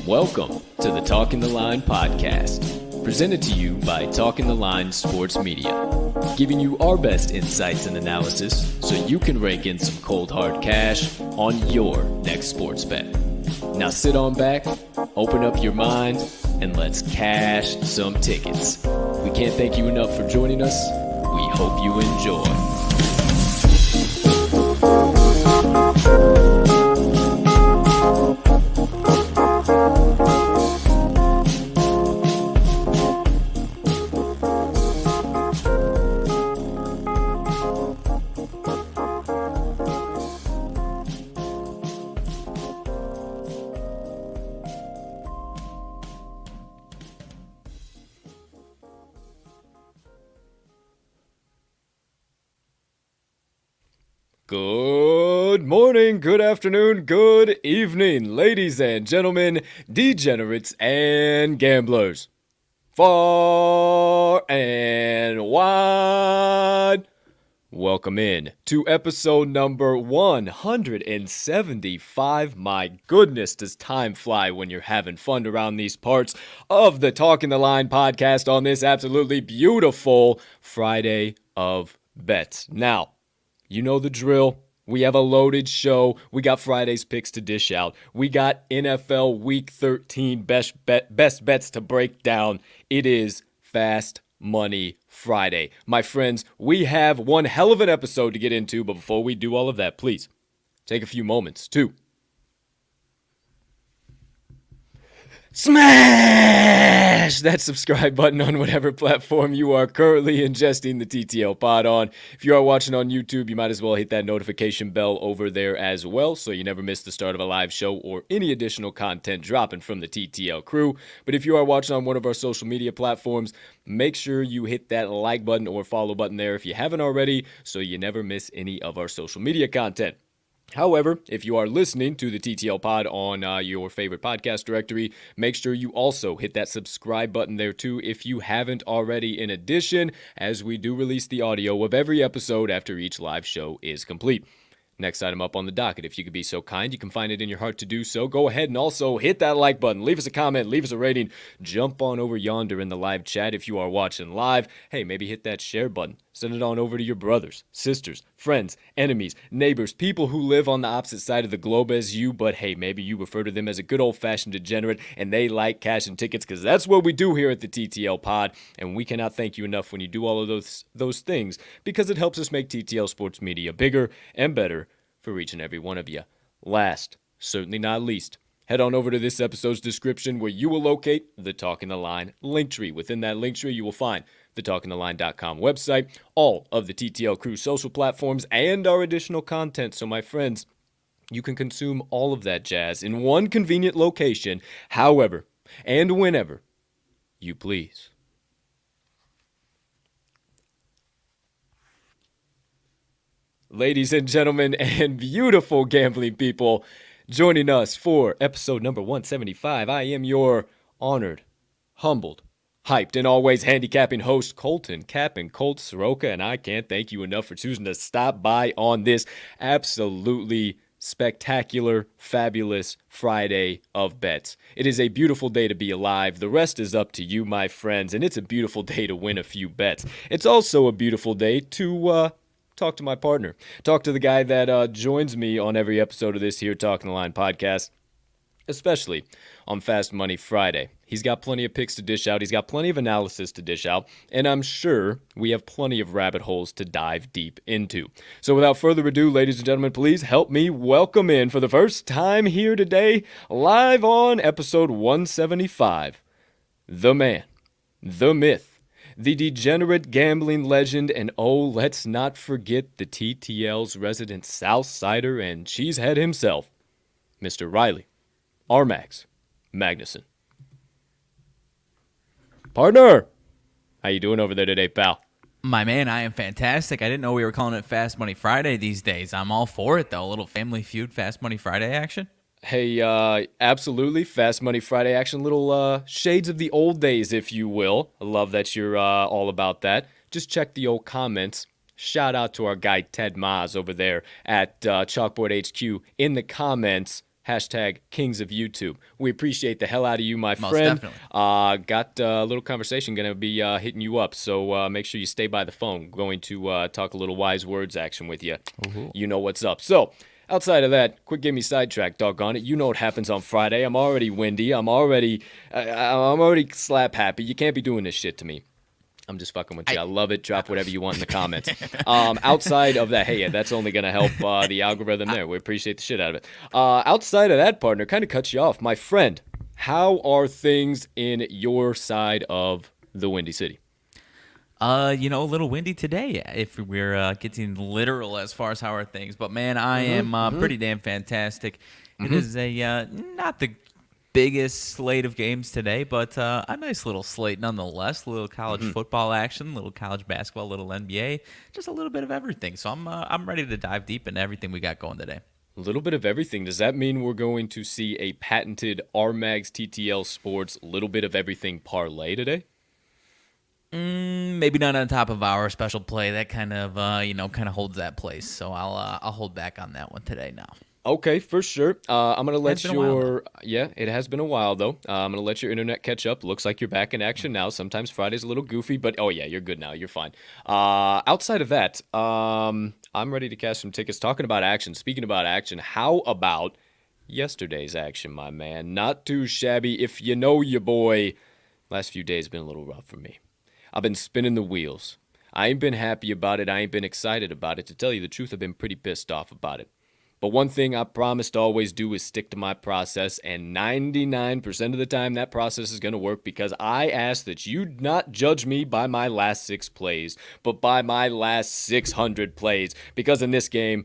Welcome to the Talking the Line podcast, presented to you by Talking the Line Sports Media, giving you our best insights and analysis so you can rake in some cold hard cash on your next sports bet. Now sit on back, open up your mind, and let's cash some tickets. We can't thank you enough for joining us. We hope you enjoy. Good morning, good afternoon, good evening, ladies and gentlemen, degenerates and gamblers, far and wide. Welcome in to episode number 175. My goodness, does time fly when you're having fun around these parts of the Talking the Line podcast on this absolutely beautiful Friday of Bets. Now, you know the drill. We have a loaded show. We got Friday's picks to dish out. We got NFL Week 13 best bets to break down. It is Fast Money Friday. My friends, we have one hell of an episode to get into, but before we do all of that, please take a few moments to smash that subscribe button on whatever platform you are currently ingesting the TTL Pod on. If you are watching on YouTube, you might as well hit that notification bell over there as well so you never miss the start of a live show or any additional content dropping from the TTL crew. But if you are watching on one of our social media platforms, make sure you hit that like button or follow button there if you haven't already so you never miss any of our social media content. However, if you are listening to the TTL Pod on your favorite podcast directory, make sure you also hit that subscribe button there too if you haven't already. In addition, as we do release the audio of every episode after each live show is complete. Next item up on the docket, if you could be so kind, you can find it in your heart to do so. Go ahead and also hit that like button. Leave us a comment, leave us a rating. Jump on over yonder in the live chat if you are watching live. Hey, maybe hit that share button. Send it on over to your brothers, sisters, friends, enemies, neighbors, people who live on the opposite side of the globe as you, but hey, maybe you refer to them as a good old-fashioned degenerate and they like cash and tickets because that's what we do here at the TTL Pod, and we cannot thank you enough when you do all of those things because it helps us make TTL Sports Media bigger and better for each and every one of you. Last, certainly not least, head on over to this episode's description where you will locate the Talking the Line link tree. Within that link tree, you will find the talkingtheline.com website, all of the TTL Crew social platforms, and our additional content. So, my friends, you can consume all of that jazz in one convenient location, however and whenever you please. Ladies and gentlemen and beautiful gambling people, joining us for episode number 175, I am your honored, humbled, hyped, and always handicapping host, Colton Capping Colt Soroka, and I can't thank you enough for choosing to stop by on this absolutely spectacular, fabulous Friday of bets. It is a beautiful day to be alive. The rest is up to you, my friends, and it's a beautiful day to win a few bets. It's also a beautiful day to talk to my partner. Talk to the guy that joins me on every episode of this here Talking the Line podcast, especially on Fast Money Friday. He's got plenty of picks to dish out. He's got plenty of analysis to dish out. And I'm sure we have plenty of rabbit holes to dive deep into. So without further ado, ladies and gentlemen, please help me welcome in for the first time here today, live on episode 175, the man, the myth, the degenerate gambling legend, and oh, let's not forget the TTL's resident Southsider and cheesehead himself, Mr. Riley RMags Magnuson. Partner, how you doing over there today, pal? My man, I am fantastic. I didn't know we were calling it Fast Money Friday these days. I'm all for it, though. A little Family Feud Fast Money Friday action. Hey, absolutely. Fast Money Friday action. Little shades of the old days, if you will. I love that you're all about that. Just check the old comments. Shout out to our guy Ted Maz over there at Chalkboard HQ in the comments. Hashtag Kings of YouTube. We appreciate the hell out of you, my Most friend. definitely. Got a little conversation going to be hitting you up, so make sure you stay by the phone. Going to talk a little wise words action with you. Ooh. You know what's up. So, outside of that, quick get me sidetracked, doggone it. You know what happens on Friday. I'm already windy. I'm already slap happy. You can't be doing this shit to me. I'm just fucking with you. I love it. Drop whatever you want in the comments. Outside of that, hey, that's only going to help the algorithm there. We appreciate the shit out of it. Outside of that, partner, kind of cut you off. My friend, how are things in your side of the Windy City? A little windy today, if we're getting literal as far as how are things. But, man, I am pretty damn fantastic. It is not the biggest slate of games today, but a nice little slate nonetheless. A little college football action, a little college basketball, a little NBA, just a little bit of everything. So I'm ready to dive deep into everything we got going today. A little bit of everything. Does that mean we're going to see a patented RMags TTL Sports little bit of everything parlay today? Maybe not on top of our special play. That kind of holds that place. So I'll hold back on that one today now. Okay, for sure. I'm going to let Yeah, it has been a while, though. I'm going to let your internet catch up. Looks like you're back in action now. Sometimes Friday's a little goofy, but oh, yeah, you're good now. You're fine. Outside of that, I'm ready to cash some tickets. Talking about action, speaking about action, how about yesterday's action, my man? Not too shabby. If you know your boy, last few days have been a little rough for me. I've been spinning the wheels. I ain't been happy about it. I ain't been excited about it. To tell you the truth, I've been pretty pissed off about it. But one thing I promise to always do is stick to my process, and 99% of the time that process is going to work because I ask that you not judge me by my last 6 plays, but by my last 600 plays, because in this game,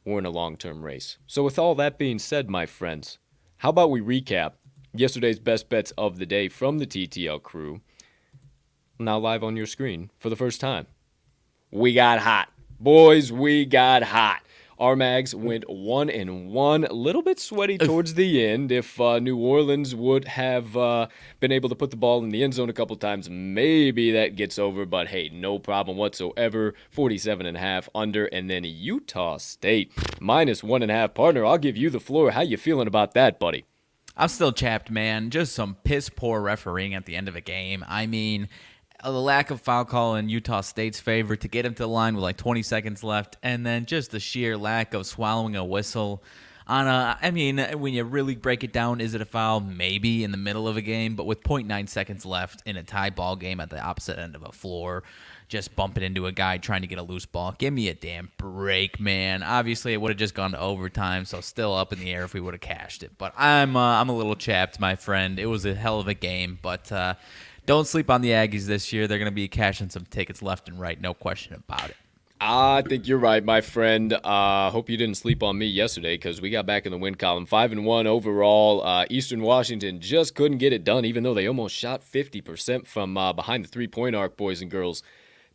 we're in a long-term race. So with all that being said, my friends, how about we recap yesterday's best bets of the day from the TTL crew, now live on your screen for the first time. We got hot. Boys, we got hot. RMags went 1-1, a little bit sweaty towards the end. If New Orleans would have been able to put the ball in the end zone a couple times, maybe that gets over. But hey, no problem whatsoever. 47.5 under, and then Utah State -1.5. Partner, I'll give you the floor. How you feeling about that, buddy? I'm still chapped, man. Just some piss poor refereeing at the end of a game. I mean, the lack of foul call in Utah State's favor to get him to the line with like 20 seconds left, and then just the sheer lack of swallowing a whistle on when you really break it down, is it a foul? Maybe in the middle of a game, but with 0.9 seconds left in a tie ball game at the opposite end of a floor, just bumping into a guy trying to get a loose ball. Give me a damn break, man. Obviously, it would have just gone to overtime, so still up in the air if we would have cashed it. But I'm a little chapped, my friend. It was a hell of a game, but don't sleep on the Aggies this year. They're going to be cashing some tickets left and right, no question about it. I think you're right, my friend. Hope you didn't sleep on me yesterday because we got back in the win column. 5-1 overall. Eastern Washington just couldn't get it done, even though they almost shot 50% from behind the three-point arc, boys and girls.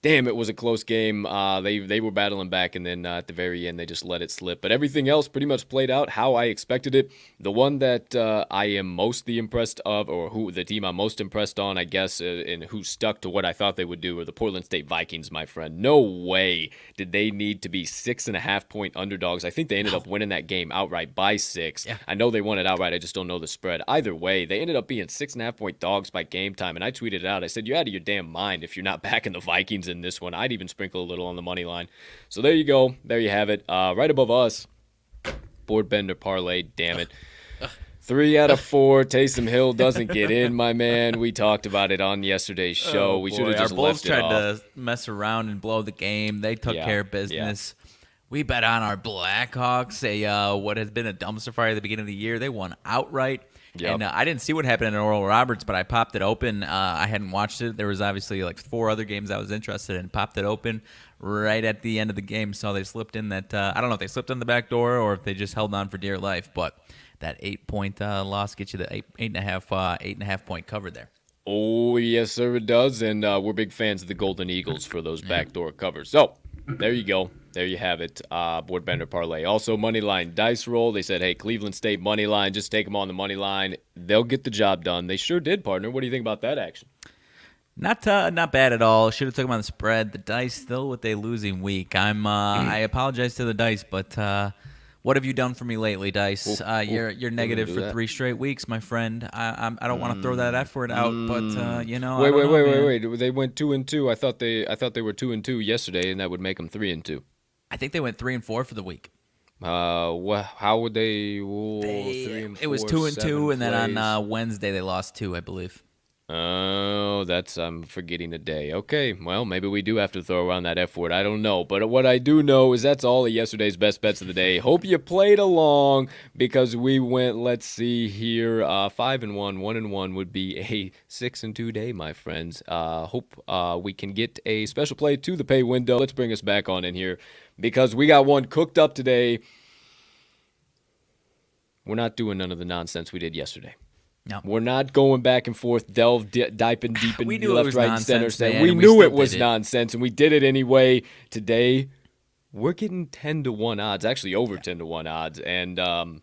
Damn, it was a close game. They were battling back, and then at the very end, they just let it slip. But everything else pretty much played out how I expected it. The one that I am mostly impressed of, or who the team I'm most impressed on, I guess, and who stuck to what I thought they would do, are the Portland State Vikings, my friend. No way did they need to be 6.5-point underdogs. I think they ended up winning that game outright by 6. Yeah. I know they won it outright. I just don't know the spread. Either way, they ended up being 6.5-point dogs by game time, and I tweeted it out. I said, you're out of your damn mind if you're not backing the Vikings in this one. I'd even sprinkle a little on the money line. So there you go. There you have it. Right above us, board bender parlay. Damn it. 3 out of 4. Taysom Hill doesn't get in, my man. We talked about it on yesterday's show. We should have just left it off. Our Bulls tried to mess around and blow the game. They took care of business. We bet on our Blackhawks, what has been a dumpster fire at the beginning of the year. They won outright. Yep. And I didn't see what happened in Oral Roberts, but I popped it open. I hadn't watched it. There was obviously like 4 other games I was interested in. Popped it open right at the end of the game. So they slipped in that. I don't know if they slipped in the back door or if they just held on for dear life. But that 8-point loss gets you the 8.5 point cover there. Oh, yes, sir, it does. And we're big fans of the Golden Eagles for those backdoor covers. So there you go. There you have it, board bender parlay. Also, money line dice roll. They said, hey, Cleveland State money line, just take them on the money line. They'll get the job done. They sure did, partner. What do you think about that action? Not bad at all. Should have took them on the spread. The dice still with a losing week. I apologize to the dice, but what have you done for me lately, dice? You're negative for 3 straight weeks, my friend. I don't want to throw that F word out, but Wait. They went 2-2. I thought they were 2-2 yesterday, and that would make them 3-2. I think they went 3-4 for the week. How would they? 3 and 4, it was 2-2, and then plays. on Wednesday they lost 2, I believe. Oh, I'm forgetting a day. Okay, well, maybe we do have to throw around that F word. I don't know. But what I do know is that's all of yesterday's best bets of the day. Hope you played along because we went, let's see here, 5-1. 1-1 would be a 6-2 day, my friends. Hope we can get a special play to the pay window. Let's bring us back on in here because we got one cooked up today. We're not doing none of the nonsense we did yesterday. No. We're not going back and forth, diving deep in left, right, and center. We knew it was nonsense, and we did it anyway. Today, we're getting 10-1 odds, actually over 10-1 odds, and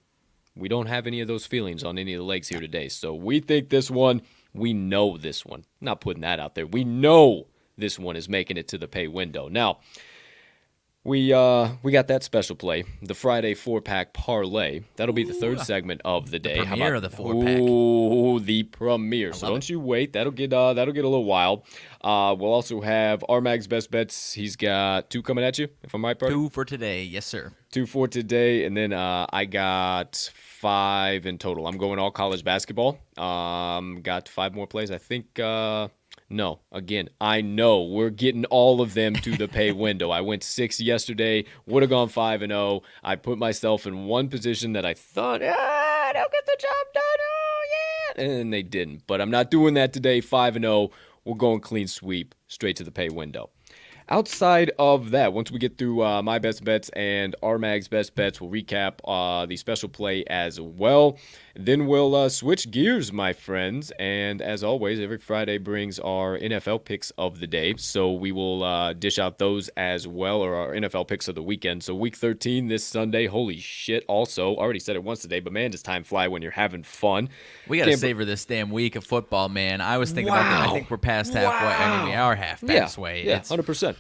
we don't have any of those feelings on any of the legs here today. So we think this one, we know this one. I'm not putting that out there. We know this one is making it to the pay window. Now, we got that special play, the Friday 4-Pack Parlay. That'll be the third segment of the day. The premiere of the 4-Pack. Ooh, the premiere. So don't you wait. That'll get a little wild. We'll also have RMags Best Bets. He's got 2 coming at you, if I'm right, partner? 2 for today. Yes, sir. 2 for today, and then I got 5 in total. I'm going all college basketball. Got 5 more plays. I think... No, again, I know we're getting all of them to the pay window. I went 6 yesterday, would have gone 5-0. I put myself in one position that I thought, they'll get the job done. Oh, yeah. And they didn't. But I'm not doing that today. 5-0. We're going clean sweep straight to the pay window. Outside of that, once we get through my best bets and RMags best bets, we'll recap the special play as well. Then we'll switch gears, my friends. And as always, every Friday brings our NFL picks of the day. So we will dish out those as well, or our NFL picks of the weekend. So week 13 this Sunday. Holy shit. Also, already said it once today, but man, does time fly when you're having fun. We got to savor this damn week of football, man. I was thinking about that. I think we're past halfway. I mean, we are halfway. Yeah, 100%.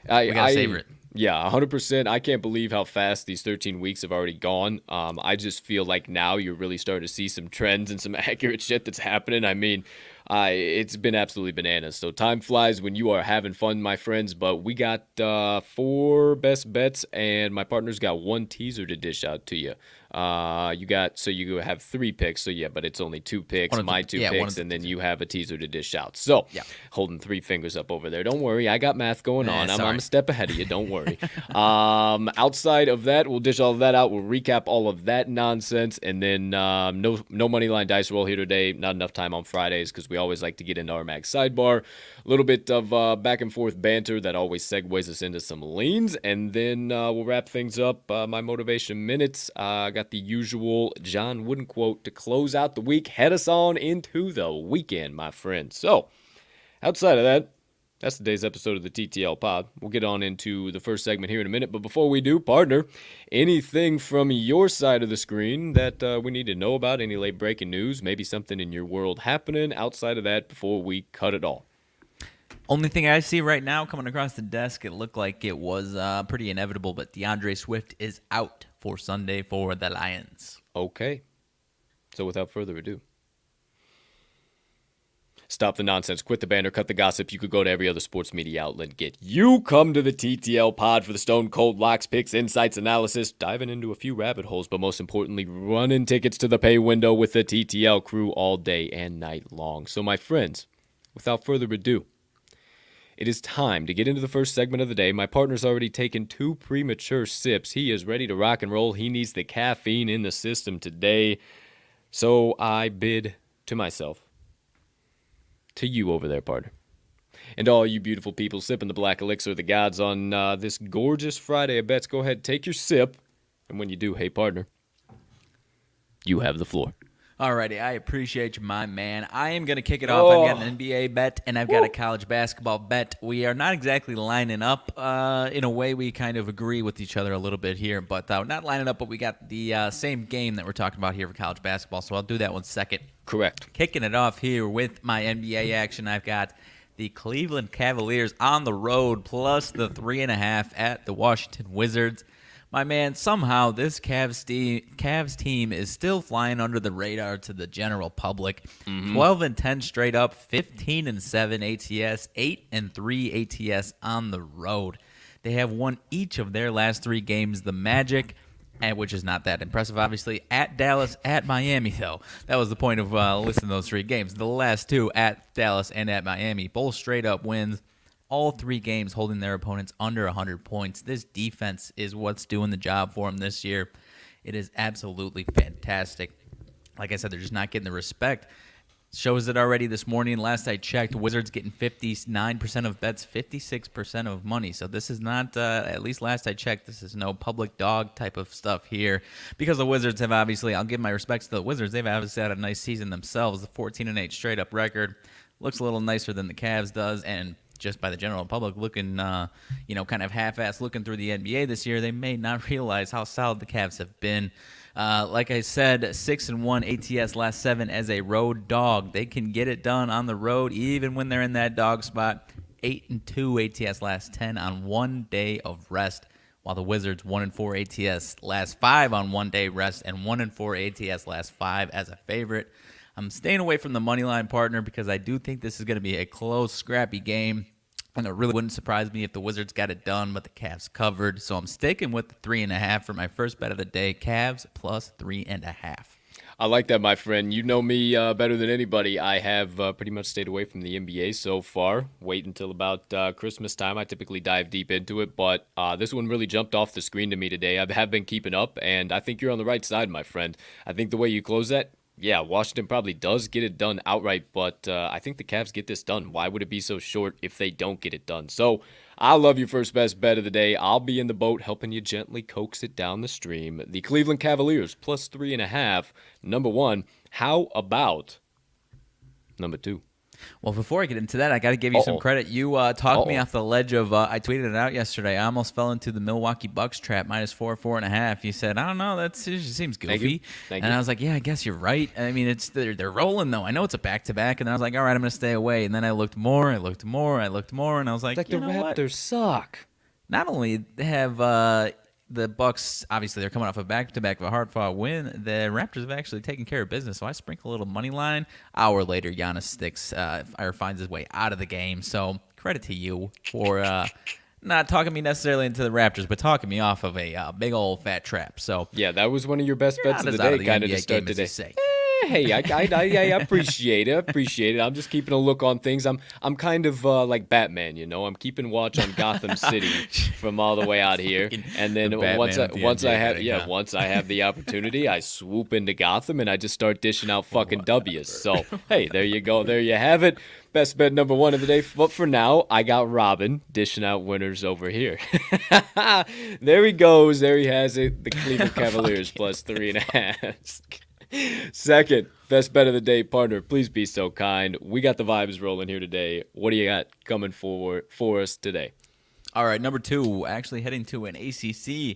We got to savor it. Yeah, 100%. I can't believe how fast these 13 weeks have already gone. I just feel like now you're really starting to see some trends and some accurate shit that's happening. I mean, It's been absolutely bananas. So time flies when you are having fun, my friends. But we got 4 best bets, and my partner's got 1 teaser to dish out to you. You have 3 picks. So yeah, but it's only 2 picks, my 2 picks, and then you have a teaser to dish out. So holding 3 fingers up over there. Don't worry, I got math going on. I'm a step ahead of you. Don't worry. Outside of that, we'll dish all of that out. We'll recap all of that nonsense, and then no money line dice roll here today. Not enough time on Fridays because we always like to get into RMags Sidebar. A little bit of back and forth banter that always segues us into some leans, and then we'll wrap things up. My motivation minutes. I got the usual John Wooden quote to close out the week. Head us on into the weekend, my friend. So, outside of that, that's today's episode of the TTL Pod. We'll get on into the first segment here in a minute, but before we do, partner, anything from your side of the screen that we need to know about, any late breaking news, maybe something in your world happening outside of that before we cut it all? Only thing I see right now coming across the desk, it looked like it was pretty inevitable, but DeAndre Swift is out for Sunday for the Lions. Okay. So without further ado, stop the nonsense, quit the banter, cut the gossip. You could go to every other sports media outlet and get you. Come to the TTL Pod for the stone cold locks, picks, insights, analysis, diving into a few rabbit holes, but most importantly, running tickets to the pay window with the TTL crew all day and night long. So my friends, without further ado, it is time to get into the first segment of the day. My partner's already taken 2 premature sips. He is ready to rock and roll. He needs the caffeine in the system today. So I bid to myself, to you over there, partner, and all you beautiful people sipping the black elixir of the gods on this gorgeous Friday of bets, go ahead, take your sip, and when you do, hey, partner, you have the floor. Alrighty, I appreciate you, my man. I am going to kick it off. I've got an NBA bet, and I've got a college basketball bet. We are not exactly lining up. In a way, we kind of agree with each other a little bit here, but not lining up, but we got the same game that we're talking about here for college basketball, so I'll do that one second. Correct. Kicking it off here with my NBA action, I've got the Cleveland Cavaliers on the road plus the 3.5 at the Washington Wizards. My man, somehow this Cavs team is still flying under the radar to the general public. 12-10 straight up, 15-7 ATS, 8-3 ATS on the road. They have won each of their last 3 games. The Magic, which is not that impressive, obviously, at Dallas, at Miami, though. That was the point of listing those 3 games. The last 2 at Dallas and at Miami, both straight up wins. All 3 games holding their opponents under 100 points. This defense is what's doing the job for them this year. It is absolutely fantastic. Like I said, they're just not getting the respect. Shows it already this morning. Last I checked, Wizards getting 59% of bets, 56% of money. So this is not, at least last I checked, this is no public dog type of stuff here. Because the Wizards have obviously, I'll give my respects to the Wizards, they've obviously had a nice season themselves. The 14-8 straight up record looks a little nicer than the Cavs does, and just by the general public looking, kind of half-assed looking through the NBA this year, they may not realize how solid the Cavs have been. Like I said, 6-1 ATS last 7 as a road dog. They can get it done on the road even when they're in that dog spot. 8-2 ATS last 10 on 1 day of rest, while the Wizards 1-4 ATS last 5 on 1 day rest and 1-4 ATS last 5 as a favorite. I'm staying away from the money line, partner, because I do think this is going to be a close, scrappy game. And it really wouldn't surprise me if the Wizards got it done, but the Cavs covered. So I'm sticking with the 3.5 for my first bet of the day. Cavs plus 3.5. I like that, my friend. You know me better than anybody. I have pretty much stayed away from the NBA so far. Wait until about Christmas time. I typically dive deep into it, but this one really jumped off the screen to me today. I have been keeping up, and I think you're on the right side, my friend. I think the way you close that, yeah, Washington probably does get it done outright, but I think the Cavs get this done. Why would it be so short if they don't get it done? So I love your first best bet of the day. I'll be in the boat helping you gently coax it down the stream. The Cleveland Cavaliers plus 3.5. Number 1. How about number 2? Well, before I get into that, I got to give you some credit. You talked me off the ledge of, I tweeted it out yesterday. I almost fell into the Milwaukee Bucks trap, -4, 4.5. You said, I don't know, that just seems goofy. Thank you. you. I was like, yeah, I guess you're right. I mean, they're rolling, though. I know it's a back-to-back, and then I was like, all right, I'm going to stay away. And then I looked more, and I looked more, and I was like, It's like the Raptors suck. Not only have the Bucks, obviously, they're coming off a back-to-back of a hard-fought win. The Raptors have actually taken care of business, so I sprinkle a little money line. Hour later, Giannis sticks or finds his way out of the game. So credit to you for not talking me necessarily into the Raptors, but talking me off of a big old fat trap. So Yeah, that was one of your best bets of the out day, kind of to NBA start game, as today. you say. Hey, I appreciate it. I'm just keeping a look on things. I'm kind of like Batman, you know. I'm keeping watch on Gotham City from all the way out here, and then The Batman once with the I NBA have betting, huh? once I have the opportunity, I swoop into Gotham and I just start dishing out fucking W's. So hey, there you go, there you have it. Best bet number one of the day. But for now, I got Robin dishing out winners over here. There he goes. There he has it. The Cleveland Cavaliers plus 3.5. Second best bet of the day, partner. Please be so kind. We got the vibes rolling here today. What do you got coming for us today? All right, number 2, actually heading to an ACC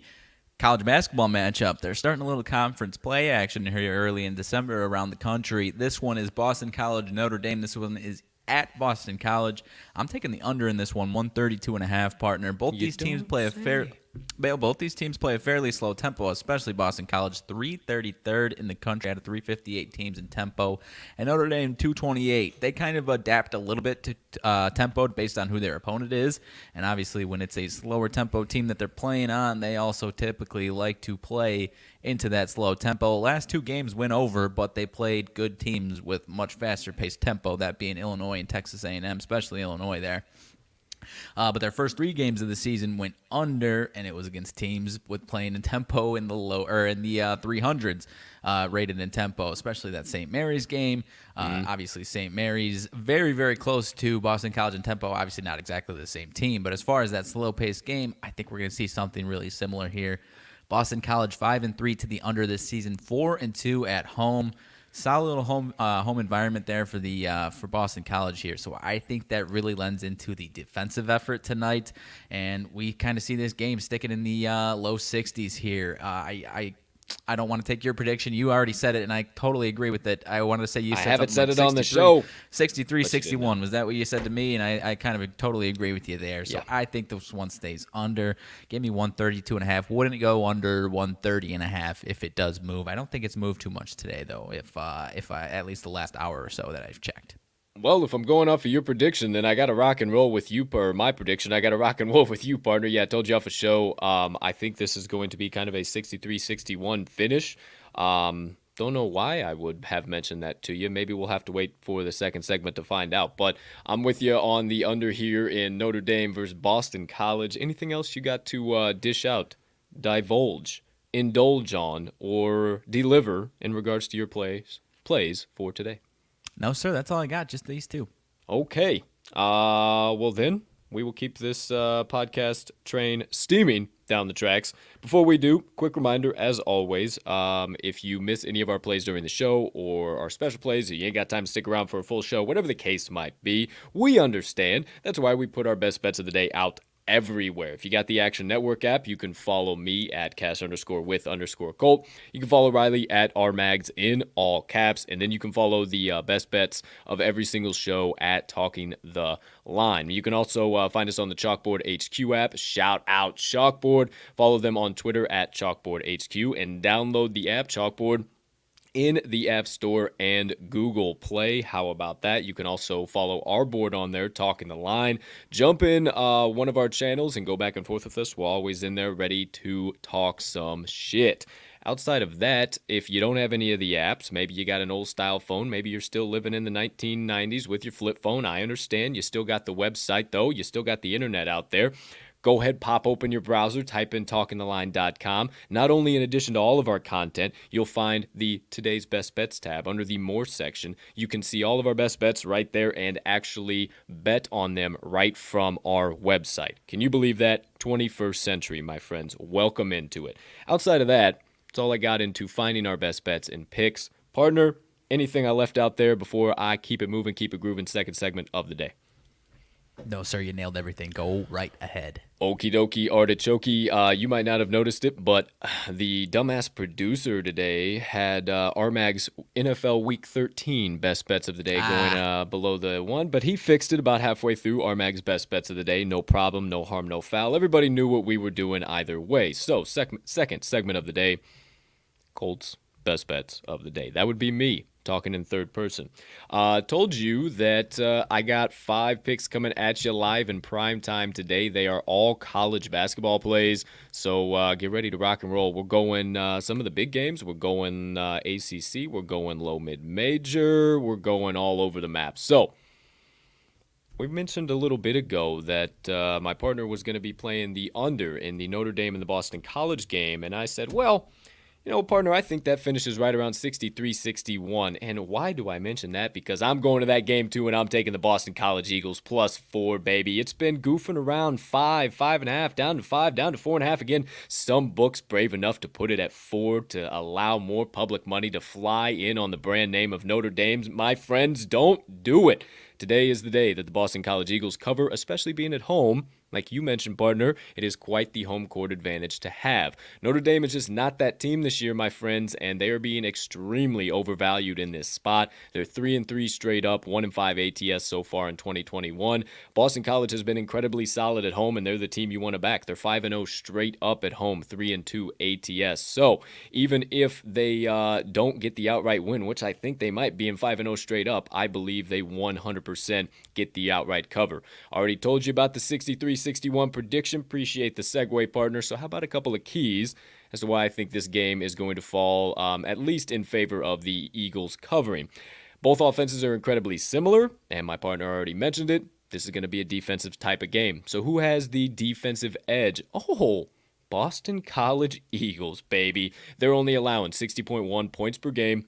college basketball matchup. They're starting a little conference play action here early in December around the country. This one is Boston College, Notre Dame. This one is at Boston College. I'm taking the under in this one, 132.5, partner. Both these teams play a fairly slow tempo, especially Boston College, 333rd in the country out of 358 teams in tempo, and Notre Dame 228. They kind of adapt a little bit to tempo based on who their opponent is, and obviously when it's a slower tempo team that they're playing on, they also typically like to play into that slow tempo. Last 2 games went over, but they played good teams with much faster paced tempo, that being Illinois and Texas A&M, especially Illinois there. But their first 3 games of the season went under, and it was against teams with playing in tempo in the 300s rated in tempo, especially that St. Mary's game. Obviously, St. Mary's very, very close to Boston College in tempo. Obviously, not exactly the same team, but as far as that slow-paced game, I think we're going to see something really similar here. Boston College 5-3 to the under this season, 4-2 at home. Solid little home environment there for Boston College here. So I think that really lends into the defensive effort tonight, and we kind of see this game sticking in the low 60s here. I don't want to take your prediction. You already said it, and I totally agree with it. I wanted to say you said I haven't said like it on the show. 63-61. Was that what you said to me? And I kind of totally agree with you there. So Yeah. I think this one stays under. Give me 132.5. Wouldn't go under 130.5 if it does move. I don't think it's moved too much today, though, if I at least the last hour or so that I've checked. Well, if I'm going off of your prediction, then I got to rock and roll with you, or my prediction. I got to rock and roll with you, partner. Yeah, I told you off a show. I think this is going to be kind of a 63-61 finish. Don't know why I would have mentioned that to you. Maybe we'll have to wait for the second segment to find out. But I'm with you on the under here in Notre Dame versus Boston College. Anything else you got to dish out, divulge, indulge on, or deliver in regards to your plays for today? No, sir. That's all I got. Just these 2. Okay. Well, then, we will keep this podcast train steaming down the tracks. Before we do, quick reminder, as always, if you miss any of our plays during the show or our special plays, or you ain't got time to stick around for a full show, whatever the case might be, we understand. That's why we put our best bets of the day out everywhere. If you got the Action Network app, you can follow me at cash_with_Colt. You can follow Riley at RMags in all caps, and then you can follow the best bets of every single show at Talking the Line. You can also find us on the Chalkboard HQ app. Shout out Chalkboard. Follow them on Twitter at Chalkboard HQ, and download the app Chalkboard in the App Store and Google Play. How about that? You can also follow our board on there, Talking the Line. Jump in one of our channels and go back and forth with us. We're always in there ready to talk some shit. Outside of that, if you don't have any of the apps, maybe you got an old style phone, maybe you're still living in the 1990s with your flip phone. I understand. You still got the website, though. You still got the internet out there. Go ahead, pop open your browser, type in talkingtheline.com. Not only in addition to all of our content, you'll find the Today's Best Bets tab under the More section. You can see all of our best bets right there and actually bet on them right from our website. Can you believe that? 21st century, my friends. Welcome into it. Outside of that, that's all I got into finding our best bets and picks. Partner, anything I left out there before I keep it moving, keep it grooving, second segment of the day? No, sir, you nailed everything. Go right ahead. Okie dokie artichoke. You might not have noticed it, but the dumbass producer today had RMags NFL Week 13 best bets of the day going below the one, but he fixed it about halfway through. RMags best bets of the day, no problem, no harm, no foul. Everybody knew what we were doing either way. So second segment of the day, Colts best bets of the day. That would be me talking in third person. Told you that I got 5 picks coming at you live in prime time today. They are all college basketball plays, so get ready to rock and roll. We're going some of the big games. We're going ACC. We're going low, mid, major. We're going all over the map. So we mentioned a little bit ago that my partner was going to be playing the under in the Notre Dame and the Boston College game, and I said, well, you know, partner, I think that finishes right around 63-61. And why do I mention that? Because I'm going to that game too, and I'm taking the Boston College Eagles +4, baby. It's been goofing around 5, 5.5, down to 5, down to 4.5 again. Some books brave enough to put it at 4 to allow more public money to fly in on the brand name of Notre Dame. My friends, don't do it. Today is the day that the Boston College Eagles cover, especially being at home. Like you mentioned, partner, it is quite the home court advantage to have. Notre Dame is just not that team this year, my friends, and they are being extremely overvalued in this spot. They're 3-3 straight up, 1-5 ATS so far in 2021. Boston College has been incredibly solid at home, and they're the team you want to back. They're 5-0 straight up at home, 3-2 ATS. So even if they don't get the outright win, which I think they might be in 5-0 straight up, I believe they 100% get the outright cover. Already told you about the 63-61 prediction. Appreciate the segue, partner. So how about a couple of keys as to why I think this game is going to fall at least in favor of the Eagles covering. Both offenses are incredibly similar, and my partner already mentioned it. This is going to be a defensive type of game. So who has the defensive edge? Oh, Boston College Eagles, baby. They're only allowing 60.1 points per game,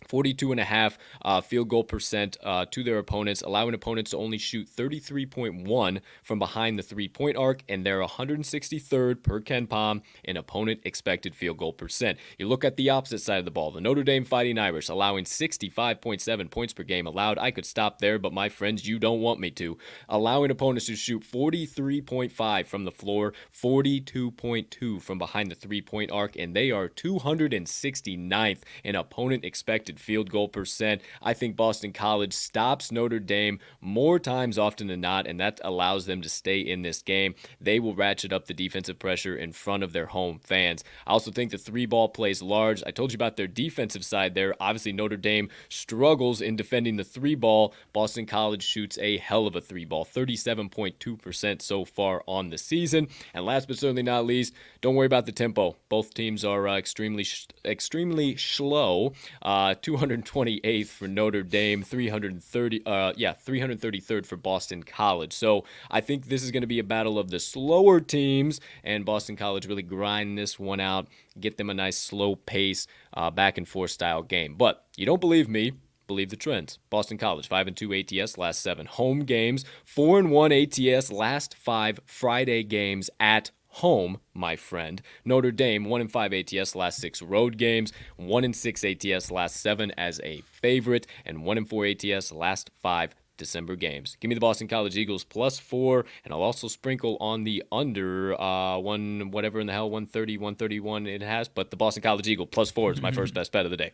42.5 field goal percent to their opponents, allowing opponents to only shoot 33.1 from behind the three-point arc, and they're 163rd per KenPom in opponent expected field goal percent. You look at the opposite side of the ball, the Notre Dame Fighting Irish, allowing 65.7 points per game allowed. I could stop there, but my friends, you don't want me to. Allowing opponents to shoot 43.5 from the floor, 42.2 from behind the three-point arc, and they are 269th in opponent expected field goal percent. I think Boston College stops Notre Dame more times often than not, and that allows them to stay in this game. They will ratchet up the defensive pressure in front of their home fans. I also think the three ball plays large. I told you about their defensive side there. Obviously, Notre Dame struggles in defending the three ball. Boston College shoots a hell of a three ball, 37.2% so far on the season. And last but certainly not least, don't worry about the tempo. Both teams are extremely slow. 228th for Notre Dame, 333rd for Boston College. So I think this is going to be a battle of the slower teams, and Boston College really grind this one out, get them a nice slow pace, back and forth style game. But you don't believe me, believe the trends. Boston College, 5-2 ATS last 7 home games, 4-1 ATS last 5 Friday games at home, my friend. Notre Dame, 1-5 ATS last 6 road games, 1-6 ATS last 7 as a favorite, and 1-4 ATS last 5 December games. Give me the Boston College Eagles +4, and I'll also sprinkle on the under whatever in the hell, 130, 131 it has, but the Boston College Eagle +4 is my first best bet of the day.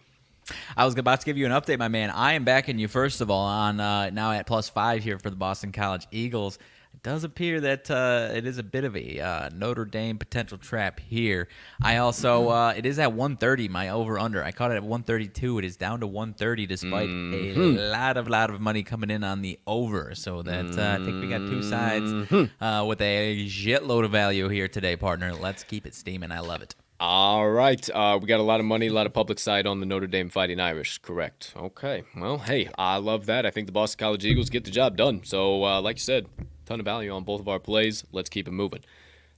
I was about to give you an update, my man. I am backing you, first of all, on now at +5 here for the Boston College Eagles. It does appear that it is a bit of a Notre Dame potential trap here. I also, it is at 130, my over-under. I caught it at 132. It is down to 130 despite a lot of money coming in on the over. So that I think we got two sides with a shitload of value here today, partner. Let's keep it steaming. I love it. All right. We got a lot of money, a lot of public side on the Notre Dame Fighting Irish. Correct. Okay. Well, hey, I love that. I think the Boston College Eagles get the job done. So, like you said, ton of value on both of our plays. Let's keep it moving.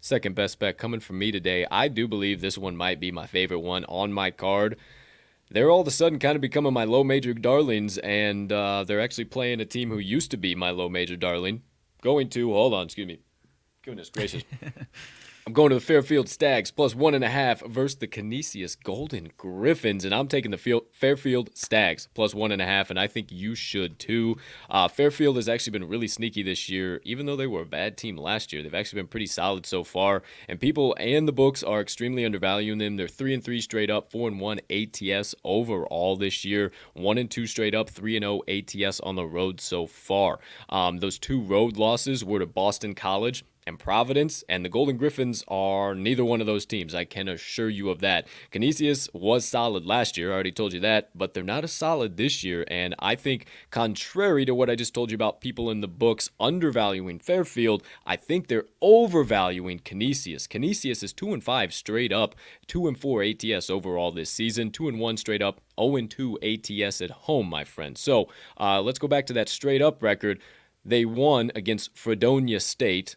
Second best bet coming from me today. I do believe this one might be my favorite one on my card. They're all of a sudden kind of becoming my low major darlings, and they're actually playing a team who used to be my low major darling. Hold on, excuse me. Goodness gracious. I'm going to the Fairfield Stags plus 1.5 versus the Canisius Golden Griffins, and I'm taking the Fairfield Stags plus 1.5, and I think you should too. Fairfield has actually been really sneaky this year, even though they were a bad team last year. They've actually been pretty solid so far, and people and the books are extremely undervaluing them. They're 3-3 straight up, 4-1 ATS overall this year, 1-2 straight up, 3-0 ATS on the road so far. Those 2 road losses were to Boston College and Providence, and the Golden Griffins are neither one of those teams. I can assure you of that. Canisius was solid last year, I already told you that, but they're not as solid this year, and I think contrary to what I just told you about people in the books undervaluing Fairfield, I think they're overvaluing Canisius. Canisius is 2-5 straight up, 2-4 ATS overall this season, 2-1 straight up, 0-2 ATS at home, my friend. So let's go back to that straight up record. They won against Fredonia State,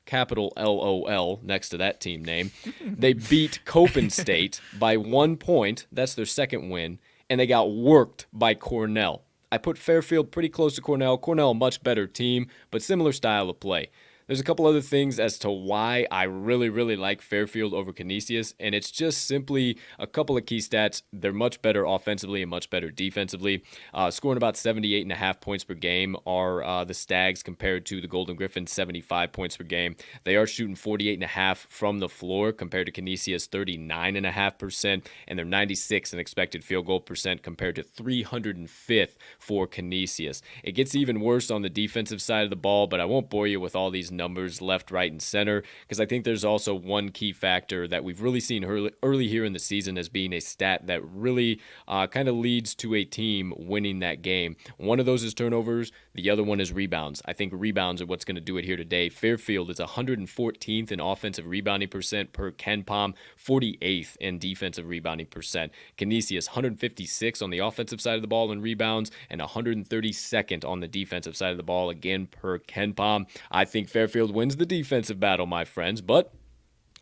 capital LOL next to that team name. They beat Copen State by 1 point. That's their second win. And they got worked by Cornell. I put Fairfield pretty close to Cornell. Cornell, a much better team, but similar style of play. There's a couple other things as to why I really, really like Fairfield over Canisius, and it's just simply a couple of key stats. They're much better offensively and much better defensively. Scoring about 78.5 points per game are the Stags compared to the Golden Griffins, 75 points per game. They are shooting 48.5 from the floor compared to Canisius, 39.5%, and they're 96 in expected field goal percent compared to 305th for Canisius. It gets even worse on the defensive side of the ball, but I won't bore you with all these numbers left, right, and center, because I think there's also one key factor that we've really seen early here in the season as being a stat that really kind of leads to a team winning that game. One of those is turnovers. The other one is rebounds. I think rebounds are what's going to do it here today. Fairfield is 114th in offensive rebounding percent per KenPom, 48th in defensive rebounding percent. Canisius, 156 on the offensive side of the ball in rebounds and 132nd on the defensive side of the ball, again, per KenPom. I think Fairfield wins the defensive battle, my friends, but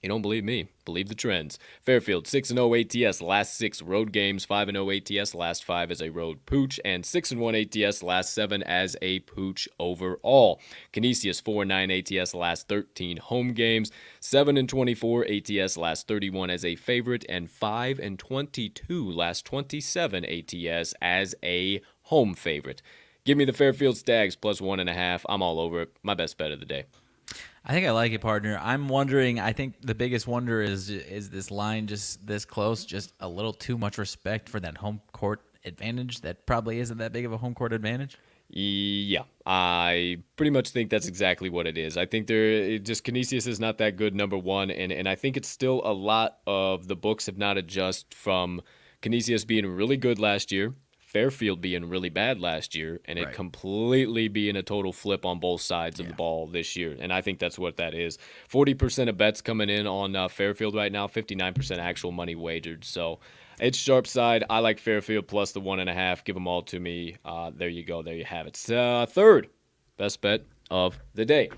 you don't believe me. Believe the trends. Fairfield, 6-0 ATS, last 6 road games, 5-0 ATS, last 5 as a road pooch, and 6-1 ATS, last 7 as a pooch overall. Canisius, 4-9 ATS, last 13 home games, 7-24 ATS, last 31 as a favorite, and 5-22, last 27 ATS as a home favorite. Give me the Fairfield Stags plus 1.5. I'm all over it. My best bet of the day. I think I like it, partner. I'm wondering, I think the biggest wonder is this line just this close, just a little too much respect for that home court advantage that probably isn't that big of a home court advantage? Yeah, I pretty much think that's exactly what it is. I think Canisius is not that good, number one, and I think it's still a lot of the books have not adjusted from Canisius being really good last year, Fairfield being really bad last year, and it completely being a total flip on both sides of the ball this year. And I think that's what that is. 40% of bets coming in on Fairfield right now, 59% actual money wagered. So it's sharp side. I like Fairfield plus the 1.5. Give them all to me. There you go. There you have it. Third best bet of the day.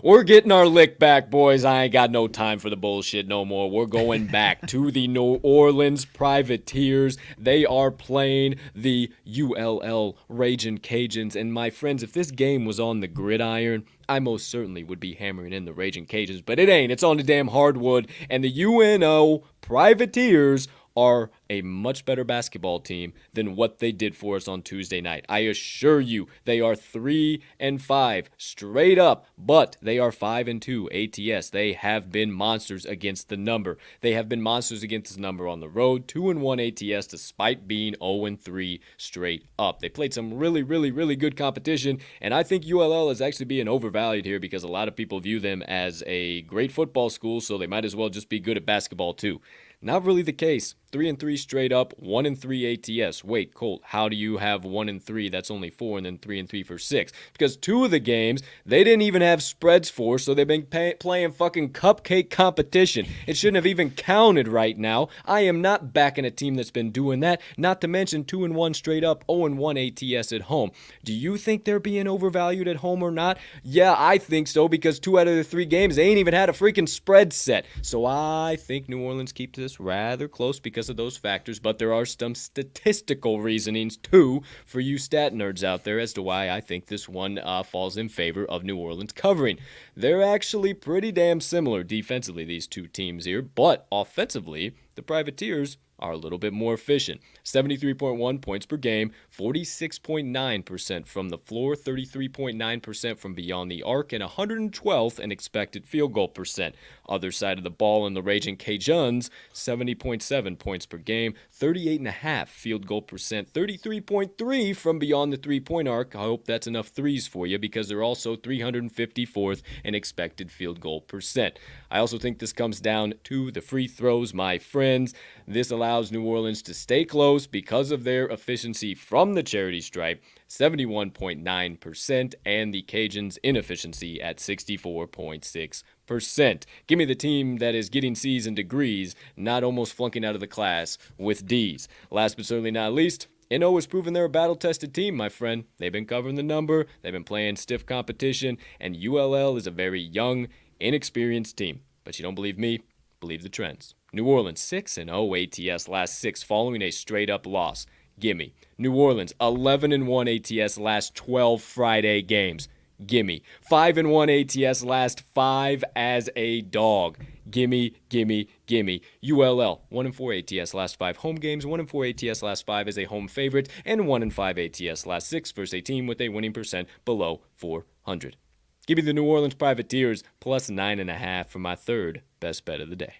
We're getting our lick back, boys. I ain't got no time for the bullshit no more. We're going back to the New Orleans Privateers. They are playing the ULL Ragin' Cajuns. And my friends, if this game was on the gridiron, I most certainly would be hammering in the Ragin' Cajuns. But it ain't. It's on the damn hardwood. And the UNO Privateers are a much better basketball team than what they did for us on Tuesday night. I assure you, they are 3-5 straight up, but they are 5-2 ATS. They have been monsters against the number. They have been monsters against the number on the road, 2-1 ATS despite being 0-3 straight up. They played some really, really, really good competition, and I think ULL is actually being overvalued here because a lot of people view them as a great football school, so they might as well just be good at basketball too. Not really the case. 3-3 straight up, 1-3 ATS. Wait, Colt, how do you have 1-3? That's only 4, and then 3-3 for 6. Because 2 of the games, they didn't even have spreads for, so they've been playing fucking cupcake competition. It shouldn't have even counted right now. I am not backing a team that's been doing that. Not to mention 2-1 straight up, 0-1 ATS at home. Do you think they're being overvalued at home or not? Yeah, I think so, because 2 out of the 3 games, they ain't even had a freaking spread set. So I think New Orleans keeps this rather close because of those factors, but there are some statistical reasonings, too, for you stat nerds out there as to why I think this one falls in favor of New Orleans covering. They're actually pretty damn similar defensively, these two teams here, but offensively, the Privateers are a little bit more efficient. 73.1 points per game, 46.9% from the floor, 33.9% from beyond the arc, and 112th in expected field goal percent. Other side of the ball in the Raging Cajuns, 70.7 points per game, 38.5 field goal percent, 33.3 from beyond the three-point arc. I hope that's enough threes for you because they're also 354th in expected field goal percent. I also think this comes down to the free throws, my friends. This allows New Orleans to stay close because of their efficiency from the charity stripe, 71.9%, and the Cajuns' inefficiency at 64.6%. Give me the team that is getting C's and degrees, not almost flunking out of the class with D's. Last but certainly not least, NO has proven they're a battle-tested team, my friend. They've been covering the number, they've been playing stiff competition, and ULL is a very young, inexperienced team. But you don't believe me? Believe the trends. New Orleans 6-0 ATS last 6 following a straight-up loss. Gimme. New Orleans 11-1 ATS last 12 Friday games. Gimme. 5-1 ATS last 5 as a dog. Gimme, gimme, gimme. ULL 1-4 ATS last 5 home games, 1-4 ATS last 5 as a home favorite, and 1-5 ATS last 6 versus a team with a winning percent below 400. Give me the New Orleans Privateers plus 9.5 for my third best bet of the day.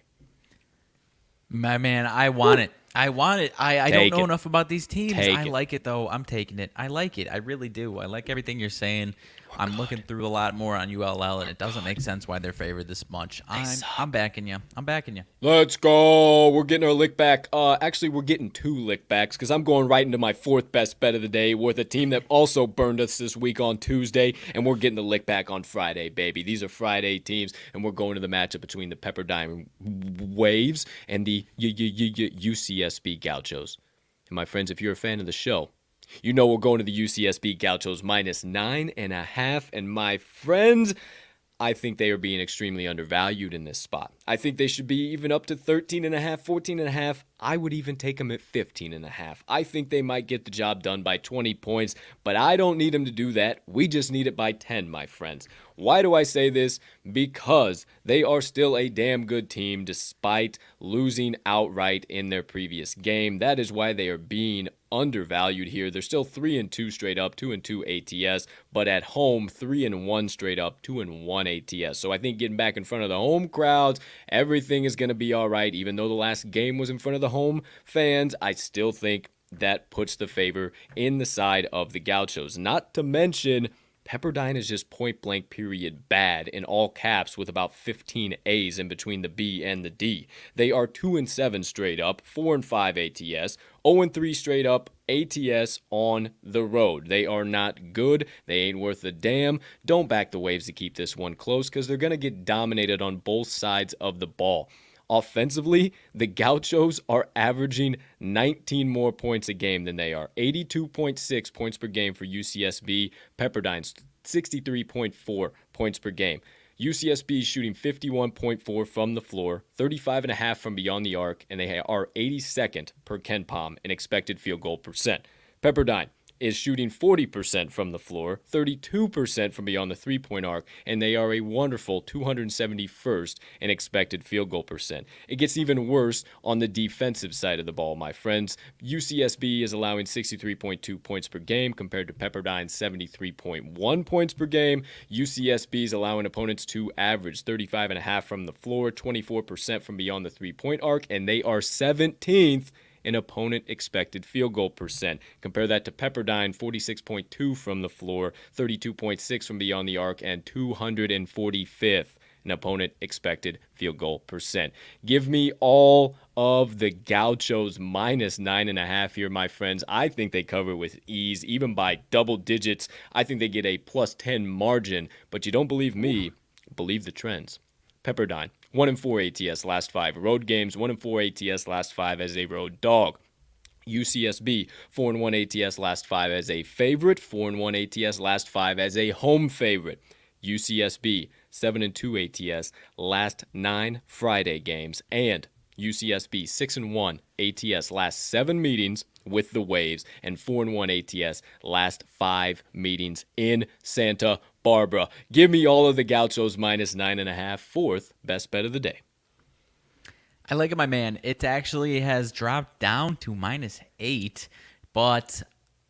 My man, I want it. I want it. I don't know enough about these teams. I like it, though. I'm taking it. I like it. I really do. I like everything you're saying. I'm looking through a lot more on ULL, and it doesn't make sense why they're favored this much. I'm backing you. I'm backing you. Let's go. We're getting our lick back. Actually, we're getting 2 lick backs because I'm going right into my 4th best bet of the day with a team that also burned us this week on Tuesday, and we're getting the lick back on Friday, baby. These are Friday teams, and we're going to the matchup between the Pepperdine Waves and the UCSB Gauchos. And my friends, if you're a fan of the show, you know we're going to the UCSB Gauchos minus 9.5. And my friends, I think they are being extremely undervalued in this spot. I think they should be even up to 13.5, 14.5. I would even take them at 15.5. I think they might get the job done by 20 points, but I don't need them to do that. We just need it by 10, my friends. Why do I say this? Because they are still a damn good team despite losing outright in their previous game. That is why they are being undervalued here. They're still 3-2 straight up, 2-2 ATS, but at home 3-1 straight up, 2-1 ATS. So I think getting back in front of the home crowds, everything is going to be all right. Even though the last game was in front of the home fans, I still think that puts the favor in the side of the Gauchos. Not to mention, Pepperdine is just point-blank period bad in all caps with about 15 A's in between the B and the D. They are 2-7 straight up, 4-5 ATS, 0-3 straight up ATS on the road. They are not good. They ain't worth a damn. Don't back the Waves to keep this one close because they're going to get dominated on both sides of the ball. Offensively, the Gauchos are averaging 19 more points a game than they are. 82.6 points per game for UCSB. Pepperdine's 63.4 points per game. UCSB is shooting 51.4 from the floor, 35.5 from beyond the arc, and they are 82nd per KenPom in expected field goal percent. Pepperdine is shooting 40% from the floor, 32% from beyond the three-point arc, and they are a wonderful 271st in expected field goal percent. It gets even worse on the defensive side of the ball, my friends. UCSB is allowing 63.2 points per game compared to Pepperdine's 73.1 points per game. UCSB is allowing opponents to average 35.5 from the floor, 24% from beyond the three-point arc, and they are 17th in opponent expected field goal percent. Compare that to Pepperdine, 46.2 from the floor, 32.6 from beyond the arc, and 245th in opponent expected field goal percent. Give me all of the Gauchos minus 9.5 here, my friends. I think they cover with ease, even by double digits. I think they get a plus 10 margin, but you don't believe me, believe the trends. Pepperdine, 1-4 ATS last 5 road games, 1-4 ATS last 5 as a road dog. UCSB, 4-1 ATS last 5 as a favorite, 4-1 ATS last 5 as a home favorite. UCSB, 7-2 ATS last 9 Friday games, and UCSB 6-1 ATS last 7 meetings with the Waves, and 4-1 ATS last 5 meetings in Santa Barbara. Give me all of the Gauchos minus 9.5, fourth best bet of the day. I like it, my man. It actually has dropped down to -8, but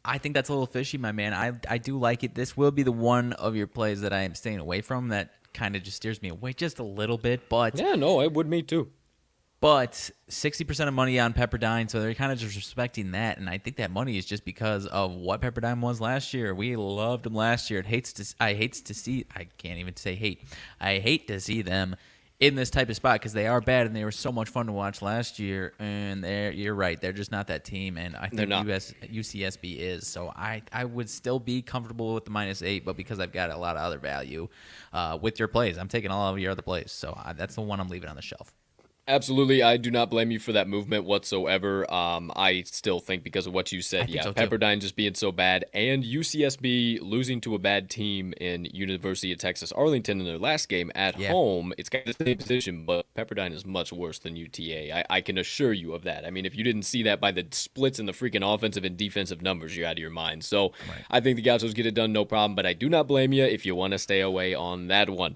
I think that's a little fishy, my man. I do like it. This will be the one of your plays that I am staying away from. That kind of just steers me away just a little bit. But yeah, no, it would me too. But 60% of money on Pepperdine, so they're kind of just respecting that. And I think that money is just because of what Pepperdine was last year. We loved them last year. I hate to see them in this type of spot because they are bad and they were so much fun to watch last year. And you're right, they're just not that team. And I think UCSB is. So I would still be comfortable with the -8, but because I've got a lot of other value with your plays, I'm taking all of your other plays. So that's the one I'm leaving on the shelf. Absolutely. I do not blame you for that movement whatsoever. I still think because of what you said, so Pepperdine just being so bad and UCSB losing to a bad team in University of Texas Arlington in their last game at home. It's got the same position, but Pepperdine is much worse than UTA. I can assure you of that. I mean, if you didn't see that by the splits in the freaking offensive and defensive numbers, you're out of your mind. So I think the Gauchos get it done, no problem, but I do not blame you if you want to stay away on that one.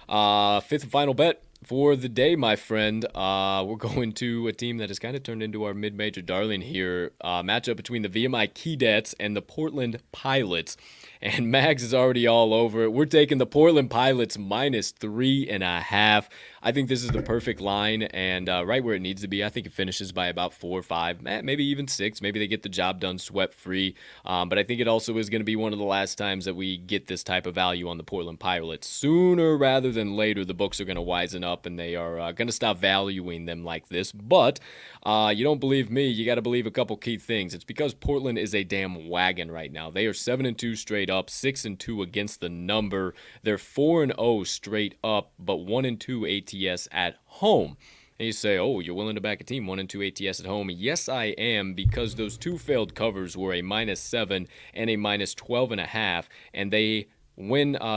Fifth and final bet for the day, my friend. We're going to a team that has kind of turned into our mid-major darling here. Matchup between the VMI Keydets and the Portland Pilots. And Mags is already all over it. We're taking the Portland Pilots -3.5. I think this is the perfect line and right where it needs to be. I think it finishes by about 4 or 5, maybe even 6. Maybe they get the job done sweat-free. But I think it also is going to be one of the last times that we get this type of value on the Portland Pilots. Sooner rather than later, the books are going to wisen up and they are going to stop valuing them like this. But you don't believe me, you got to believe a couple key things. It's because Portland is a damn wagon right now. They are 7-2 straight up, 6-2 against the number. They're 4-0 straight up, but 1-2 ATS at home. And you say, oh, you're willing to back a team 1-2 ATS at home? Yes, I am, because those two failed covers were a -7 and a -12.5, and they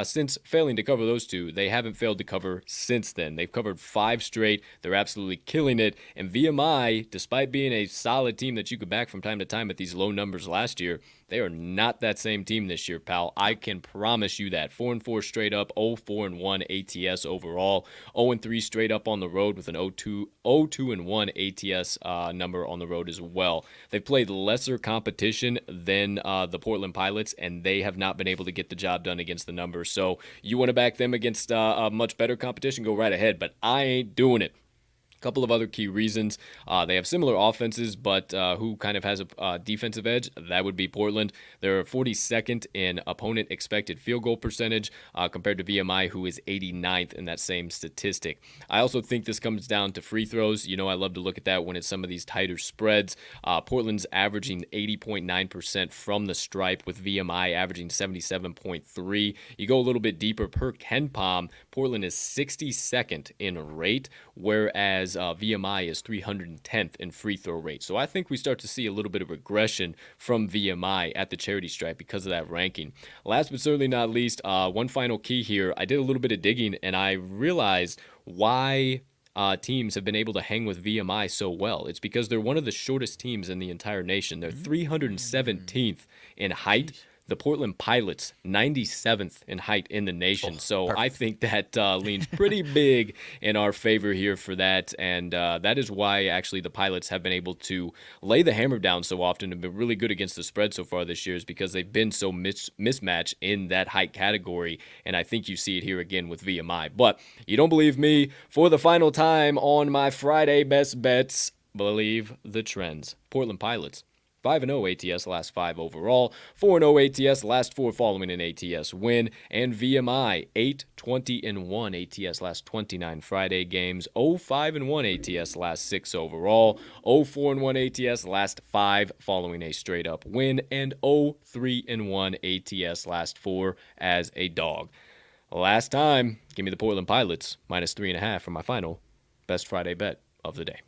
since failing to cover those two, they haven't failed to cover since then. They've covered 5 straight. They're absolutely killing it. And VMI, despite being a solid team that you could back from time to time at these low numbers last year, they are not that same team this year, pal. I can promise you that. 4-4 straight up, 0-4-1 ATS overall, 0-3 straight up on the road with an 0-2-1 ATS number on the road as well. They've played lesser competition than the Portland Pilots, and they have not been able to get the job done against the numbers. So you want to back them against a much better competition, go right ahead, but I ain't doing it. Couple of other key reasons. They have similar offenses, but who kind of has a defensive edge? That would be Portland. They're 42nd in opponent expected field goal percentage compared to VMI, who is 89th in that same statistic. I also think this comes down to free throws. You know, I love to look at that when it's some of these tighter spreads. Portland's averaging 80.9% from the stripe, with VMI averaging 77.3%. You go a little bit deeper per KenPom, Portland is 62nd in rate, whereas VMI is 310th in free throw rate. So I think we start to see a little bit of regression from VMI at the charity stripe because of that ranking. Last but certainly not least, one final key here. I did a little bit of digging and I realized why teams have been able to hang with VMI so well. It's because they're one of the shortest teams in the entire nation. They're 317th in height. The Portland Pilots, 97th in height in the nation. So perfect. I think that leans pretty big in our favor here for that. And that is why actually the Pilots have been able to lay the hammer down so often and been really good against the spread so far this year, is because they've been so mismatched in that height category. And I think you see it here again with VMI. But you don't believe me? For the final time on my Friday best bets, believe the trends. Portland Pilots, 5-0 ATS last 5 overall, 4-0 ATS last 4 following an ATS win, and VMI 8-20-1 ATS last 29 Friday games, 0-5-1 ATS last 6 overall, 0-4-1 ATS last 5 following a straight up win, and 0-3-1 ATS last 4 as a dog. Last time, give me the Portland Pilots -3.5 for my final best Friday bet of the day.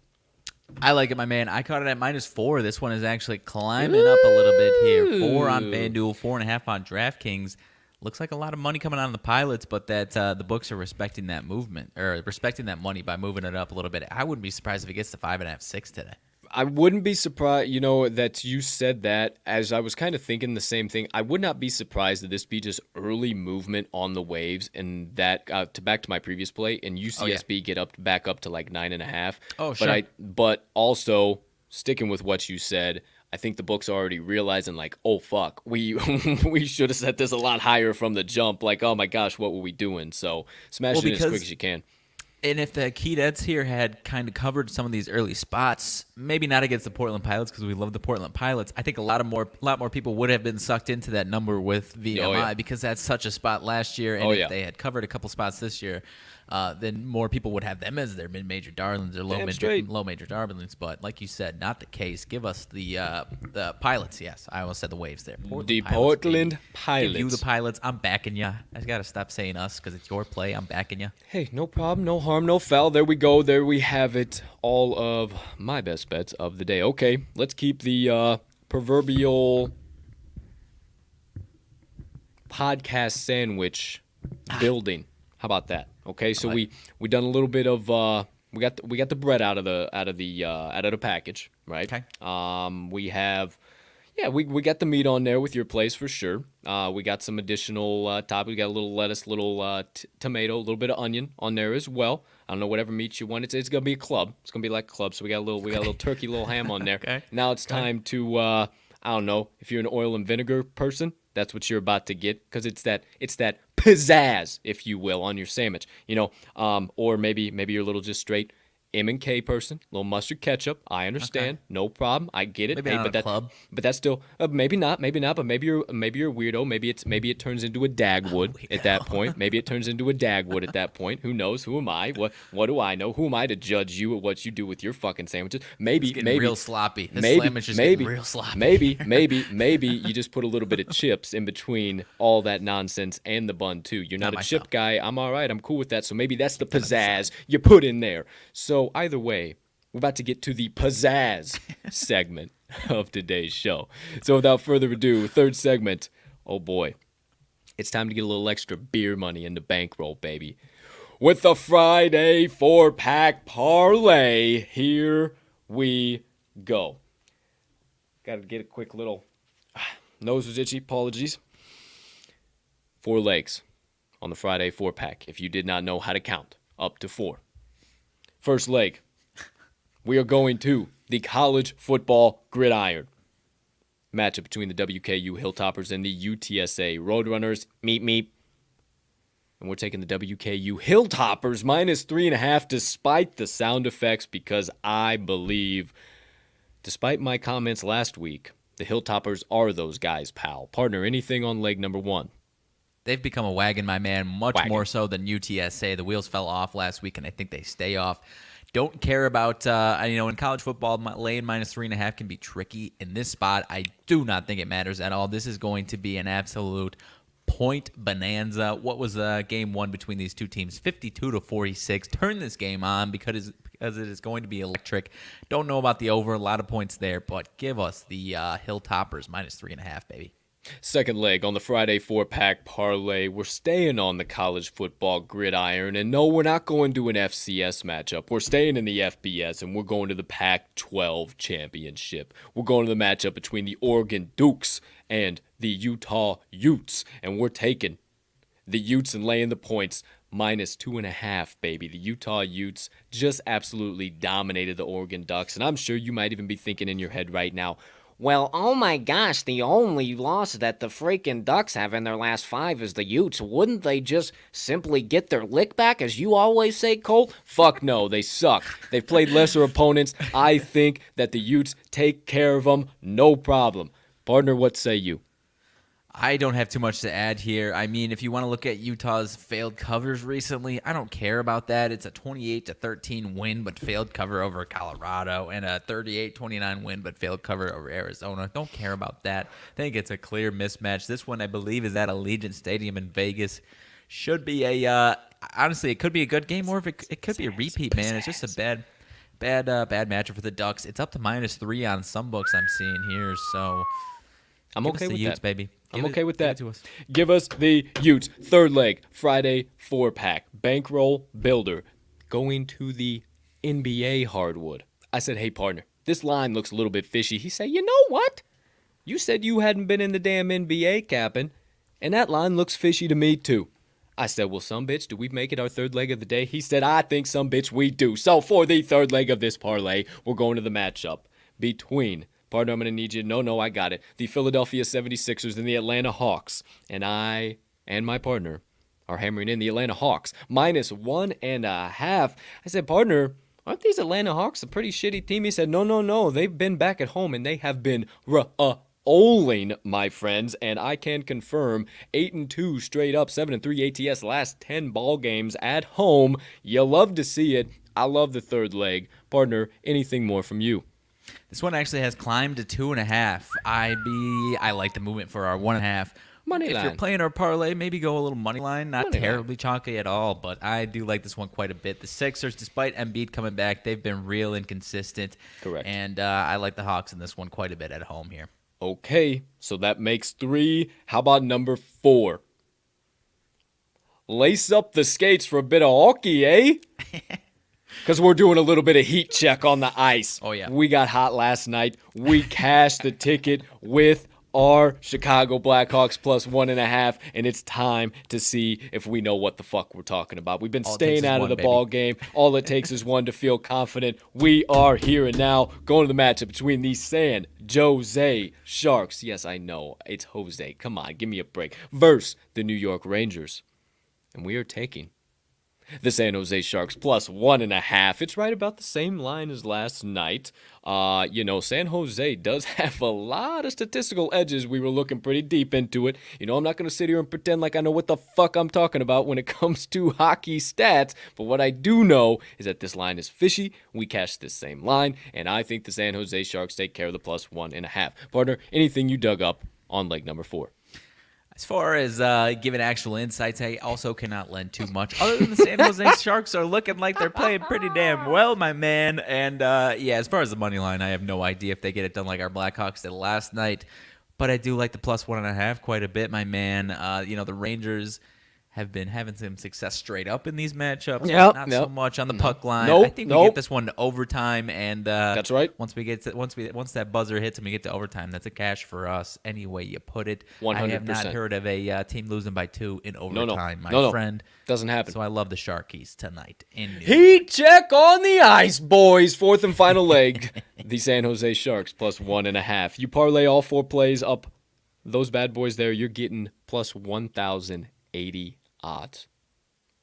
I like it, my man. I caught it at -4. This one is actually climbing up a little bit here. 4 on FanDuel, 4.5 on DraftKings. Looks like a lot of money coming on the pilots, but that the books are respecting that movement or respecting that money by moving it up a little bit. I wouldn't be surprised if it gets to 5.5, 6 today. I wouldn't be surprised, that you said that, as I was kind of thinking the same thing. I would not be surprised that this be just early movement on the waves, and that back to my previous play, and UCSB get back up to like 9.5. Oh, sure. But also sticking with what you said, I think the book's already realizing like, oh fuck, we we should have set this a lot higher from the jump. Like, oh my gosh, what were we doing? So smash it in as quick as you can. And if the Keydets here had kind of covered some of these early spots, maybe not against the Portland Pilots because we love the Portland Pilots, I think a lot more people would have been sucked into that number with VMI because that's such a spot last year. And if they had covered a couple spots this year, then more people would have them as their mid-major darlings or low major darlings. But like you said, not the case. Give us the Pilots. Yes, I almost said the Waves there. Portland Pilots. Give you the Pilots. I'm backing you. I got to stop saying us because it's your play. I'm backing you. Hey, no problem, no harm, no foul. There we go. There we have it. All of my best bets of the day. Okay, let's keep the proverbial podcast sandwich building. How about that? Okay, so we done a little bit of we got the bread out of the package, right? Okay. We have we got the meat on there with your place for sure. We got some additional topping. We got a little lettuce, little tomato, a little bit of onion on there as well. I don't know whatever meat you want. It's gonna be a club. It's gonna be like a club. So we got a little turkey, little ham on there. Okay. Now it's time to I don't know if you're an oil and vinegar person. That's what you're about to get because it's that pizzazz, if you will, on your sandwich. Or maybe you're a little just straight M&K person, a little mustard ketchup. I understand, no problem. I get it. Maybe not a club, but that's still maybe not. But maybe you're a weirdo. Maybe it turns into a Dagwood at that point. Maybe it turns into a Dagwood at that point. Who knows? Who am I? What do I know? Who am I to judge you at what you do with your fucking sandwiches? Maybe real sloppy. This sandwich is getting real sloppy. Maybe you just put a little bit of chips in between all that nonsense and the bun too. You're not a chip guy. I'm all right. I'm cool with that. So maybe that's the pizzazz you put in there. So either way, we're about to get to the pizzazz segment of today's show. So without further ado, third segment. Oh boy, it's time to get a little extra beer money in the bankroll, baby. With the Friday 4-pack parlay, here we go. Got to get a quick little nose was itchy. Apologies. 4 legs on the Friday 4-pack. If you did not know how to count up to 4. First leg, we are going to the college football gridiron. Matchup between the WKU Hilltoppers and the UTSA Roadrunners. Meep. And we're taking the WKU Hilltoppers minus 3.5 despite the sound effects because I believe, despite my comments last week, the Hilltoppers are those guys, pal. Partner, anything on leg number 1? They've become a wagon, my man, much more so than UTSA. The wheels fell off last week, and I think they stay off. Don't care about, in college football, laying minus 3.5 can be tricky. In this spot, I do not think it matters at all. This is going to be an absolute point bonanza. What was game 1 between these two teams? 52-46. Turn this game on because it is going to be electric. Don't know about the over. A lot of points there, but give us the Hilltoppers minus 3.5, baby. Second leg on the Friday 4-pack parlay. We're staying on the college football gridiron. And no, we're not going to an FCS matchup. We're staying in the FBS, and we're going to the Pac-12 championship. We're going to the matchup between the Oregon Dukes and the Utah Utes. And we're taking the Utes and laying the points minus 2.5, baby. The Utah Utes just absolutely dominated the Oregon Ducks. And I'm sure you might even be thinking in your head right now, well, oh my gosh, the only loss that the freaking Ducks have in their last 5 is the Utes. Wouldn't they just simply get their lick back, as you always say, Colt? Fuck no, they suck. They've played lesser opponents. I think that the Utes take care of them, no problem. Partner, what say you? I don't have too much to add here. I mean, if you want to look at Utah's failed covers recently, I don't care about that. It's a 28-13 win, but failed cover over Colorado, and a 38-29 win, but failed cover over Arizona. Don't care about that. I think it's a clear mismatch. This one, I believe, is at Allegiant Stadium in Vegas. Should be honestly, it could be a good game, or if it could be a repeat, man. It's just a bad matchup for the Ducks. It's up to minus 3 on some books I'm seeing here, so I'm Give okay us the with Utes, that. baby. I'm Give okay with that. Give it to us. Give us the Utes. Third leg, Friday 4-pack. Bankroll builder. Going to the NBA hardwood. I said, hey, partner, this line looks a little bit fishy. He said, you know what? You said you hadn't been in the damn NBA capping, and that line looks fishy to me, too. I said, well, some bitch, do we make it our third leg of the day? He said, I think some bitch we do. So for the third leg of this parlay, we're going to the matchup between, partner, I'm going to need you. No, I got it. The Philadelphia 76ers and the Atlanta Hawks. And I and my partner are hammering in the Atlanta Hawks. -1.5. I said, partner, aren't these Atlanta Hawks a pretty shitty team? He said, no. They've been back at home, and they have been rolling, my friends, and I can confirm 8-2 straight up, 7-3 ATS last 10 ball games at home. You love to see it. I love the third leg. Partner, anything more from you? This one actually has climbed to 2.5. I like the movement for our 1.5. Money if line. you're playing our parlay, maybe go a little money line. Not Money terribly chalky at all, but I do like this one quite a bit. The Sixers, despite Embiid coming back, they've been real inconsistent. Correct. And I like the Hawks in this one quite a bit at home here. Okay, so that makes 3. How about number 4? Lace up the skates for a bit of hockey, eh? Because we're doing a little bit of heat check on the ice. Oh, yeah. We got hot last night. We cashed the ticket with our Chicago Blackhawks +1.5, and it's time to see if we know what the fuck we're talking about. We've been staying out of the ball game. All it takes is one to feel confident. We are here and now going to the matchup between the San Jose Sharks. Yes, I know. It's Jose. Come on, give me a break. Versus the New York Rangers. And we are taking the San Jose Sharks +1.5. It's right about the same line as last night. San Jose does have a lot of statistical edges. We were looking pretty deep into it. I'm not going to sit here and pretend like I know what the fuck I'm talking about when it comes to hockey stats. But what I do know is that this line is fishy. We cashed this same line, and I think the San Jose Sharks take care of the +1.5. Partner, anything you dug up on leg number 4? As far as giving actual insights, I also cannot lend too much. Other than the San Jose Sharks are looking like they're playing pretty damn well, my man. And, as far as the money line, I have no idea if they get it done like our Blackhawks did last night. But I do like the +1.5 quite a bit, my man. The Rangers have been having some success straight up in these matchups. Not so much on the puck line. I think we get this one to overtime, and that's right. Once that buzzer hits and we get to overtime, that's a cash for us. Any way you put it, 100%. I have not heard of a team losing by 2 in overtime, my friend. Doesn't happen. So I love the Sharkies tonight. Heat check on the ice, boys. Fourth and final leg. The San Jose Sharks +1.5. You parlay all 4 plays up those bad boys there, you're getting +1,080 odds.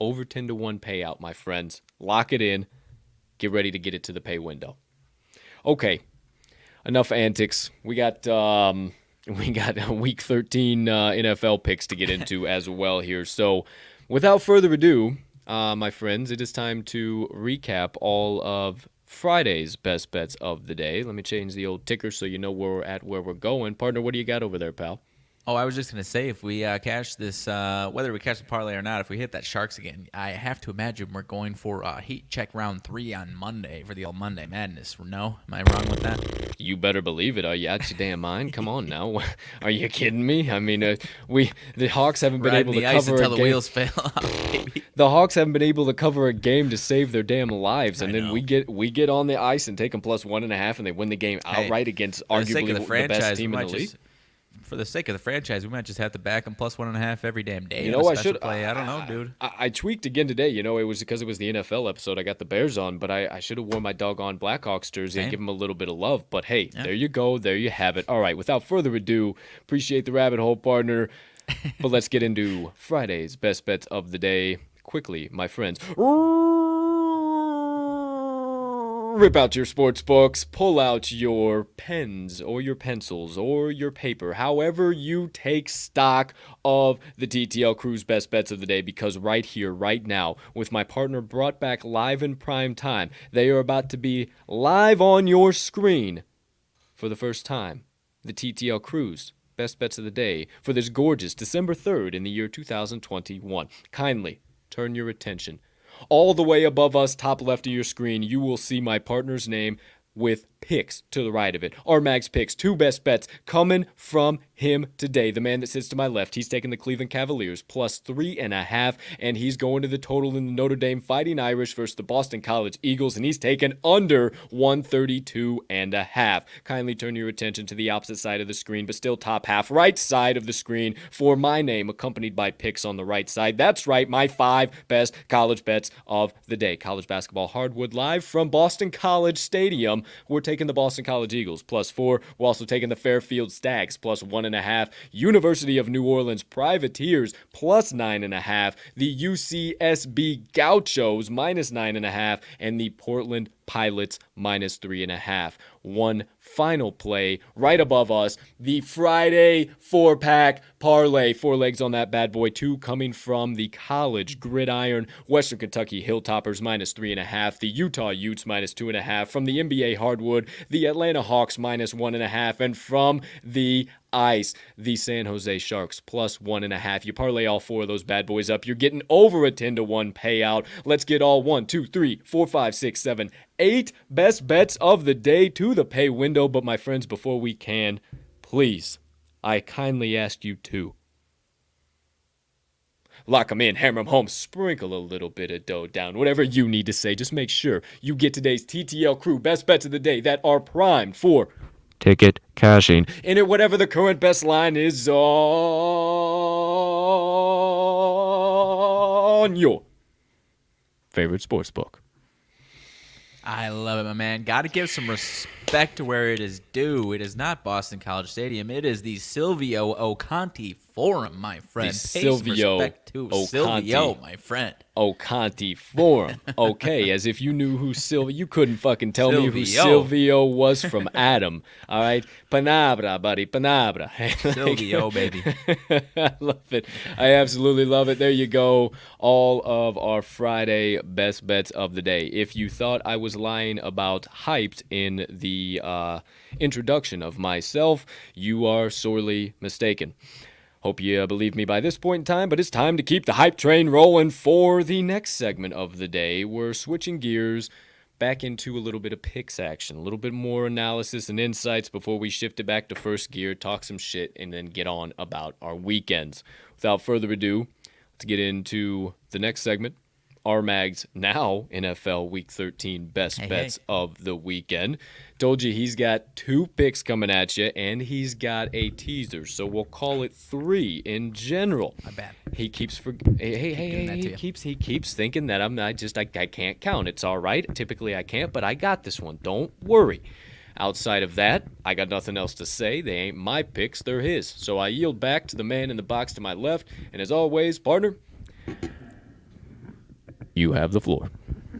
Over 10-1 payout, my friends. Lock it in. Get ready to get it to the pay window. Okay, enough antics. We got week 13 NFL picks to get into as well here. So, without further ado, my friends, it is time to recap all of Friday's best bets of the day. Let me change the old ticker so you know where we're going. Partner, what do you got over there, pal? Oh, I was just going to say, if we cash this, whether we cash the parlay or not, if we hit that Sharks again, I have to imagine we're going for heat check round 3 on Monday for the old Monday Madness. No? Am I wrong with that? You better believe it. Are you out your damn mind? Come on now. Are you kidding me? I mean, the Hawks haven't been able to cover until the wheels fail out, baby. The Hawks haven't been able to cover a game to save their damn lives, and then we get on the ice and take them +1.5, and they win the game outright against arguably the best team in the league. For the sake of the franchise, we might just have to back them +1.5 every damn day. I should play. I don't know, dude. I tweaked again today. It was because it was the NFL episode. I got the Bears on, but I should have worn my doggone Blackhawks jersey and give them a little bit of love. But hey, There you go. There you have it. All right. Without further ado, appreciate the rabbit hole, partner. But let's get into Friday's best bets of the day quickly, my friends. Rip out your sports books, pull out your pens or your pencils or your paper, however you take stock of the TTL Crew's best bets of the day, because right here, right now, with my partner brought back live in prime time, they are about to be live on your screen for the first time. The TTL Crew's best bets of the day for this gorgeous December 3rd in the year 2021. Kindly turn your attention. All the way above us, top left of your screen, you will see my partner's name with picks to the right of it. RMags picks, 2 best bets coming from him today. The man that sits to my left, he's taking the Cleveland Cavaliers plus 3.5, and he's going to the total in the Notre Dame Fighting Irish versus the Boston College Eagles, and he's taking under 132.5. Kindly turn your attention to the opposite side of the screen, but still top half, right side of the screen for my name, accompanied by picks on the right side. That's right, my 5 best college bets of the day. College basketball hardwood live from Boston College Stadium. We're taking the Boston College Eagles plus 4. We're also taking the Fairfield Stags plus 1.5. University of New Orleans Privateers plus 9.5. The UCSB Gauchos minus 9.5. And the Portland Pilots minus 3.5. One final play right above us, the Friday 4-pack parlay. 4 legs on that bad boy, 2 coming from the college gridiron. Western Kentucky Hilltoppers minus 3.5. The Utah Utes minus 2.5. From the NBA hardwood, the Atlanta Hawks minus 1.5. And from the ice, the San Jose Sharks plus 1.5. You parlay all 4 of those bad boys up, you're getting over a 10-to-1 payout. Let's get all 1, 2, 3, 4, 5, 6, 7, 8 best bets of the day to the pay window. But my friends, before we can, please, I kindly ask you to lock them in, hammer them home, sprinkle a little bit of dough down. Whatever you need to say, just make sure you get today's TTL crew best bets of the day that are primed for ticket cashing. In it, whatever the current best line is on your favorite sports book. I love it, my man. Got to give some respect to where it is due. It is not Boston College Stadium. It is the Silvio Oconte Forum, my friend. The Silvio Oconte. Silvio, my friend. Oconte Forum. Okay, as if you knew who Silvio. You couldn't fucking tell me who Silvio. Silvio was from Adam. All right, Panabra, buddy, Panabra. Silvio, baby. I love it. I absolutely love it. There you go. All of our Friday best bets of the day. If you thought I was lying about hyped in the introduction of myself, you are sorely mistaken. Hope you believe me by this point in time, but it's time to keep the hype train rolling for the next segment of the day. We're switching gears back into a little bit of picks action, a little bit more analysis and insights before we shift it back to first gear, talk some shit, and then get on about our weekends. Without further ado, let's get into the next segment. RMags now NFL Week 13 best bets of the weekend. Told you he's got 2 picks coming at you, and he's got a teaser, so we'll call it 3 in general. My bad. He keeps he keeps thinking that I can't count. It's all right. Typically I can't, but I got this one. Don't worry. Outside of that, I got nothing else to say. They ain't my picks, they're his. So I yield back to the man in the box to my left, and as always, partner, you have the floor.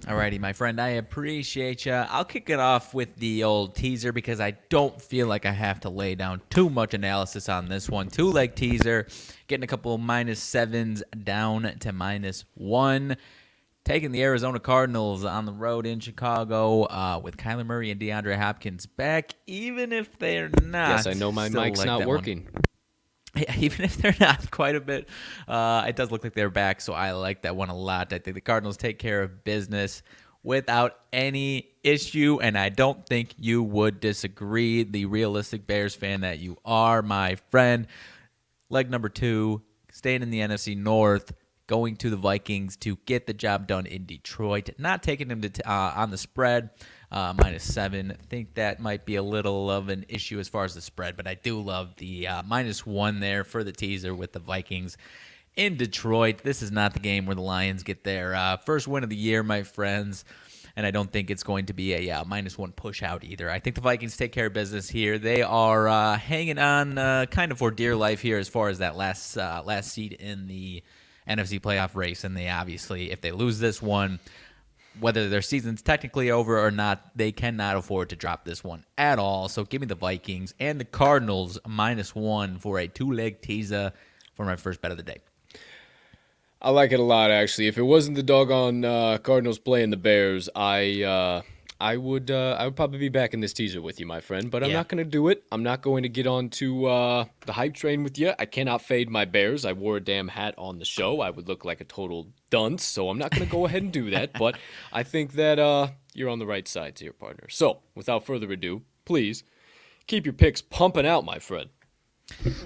Alrighty, my friend, I appreciate you. I'll kick it off with the old teaser because I don't feel like I have to lay down too much analysis on this one. 2-leg teaser, getting a couple -7s down to -1. Taking the Arizona Cardinals on the road in Chicago with Kyler Murray and DeAndre Hopkins back, even if they're not. Yes, I know my mic's like not working. Even if they're not quite a bit, it does look like they're back, so I like that one a lot. I think the Cardinals take care of business without any issue, and I don't think you would disagree, the realistic Bears fan that you are, my friend. Leg number 2, staying in the NFC North, going to the Vikings to get the job done in Detroit. Not taking them to on the spread, -7. I think that might be a little of an issue as far as the spread, but I do love the -1 there for the teaser with the Vikings in Detroit. This is not the game where the Lions get their first win of the year, my friends, and I don't think it's going to be a -1 push out either. I think the Vikings take care of business here. They are hanging on kind of for dear life here as far as that last seed in the NFC playoff race, and they obviously, if they lose this one, whether their season's technically over or not, they cannot afford to drop this one at all. So give me the Vikings and the Cardinals -1 for a 2-leg teaser for my first bet of the day. I like it a lot, actually. If it wasn't the doggone Cardinals playing the Bears, I would probably be back in this teaser with you, my friend. But I'm not going to do it. I'm not going to get on to the hype train with you. I cannot fade my Bears. I wore a damn hat on the show. I would look like a total dunce, so I'm not going to go ahead and do that. But I think that you're on the right sides here, partner. So, without further ado, please keep your picks pumping out, my friend.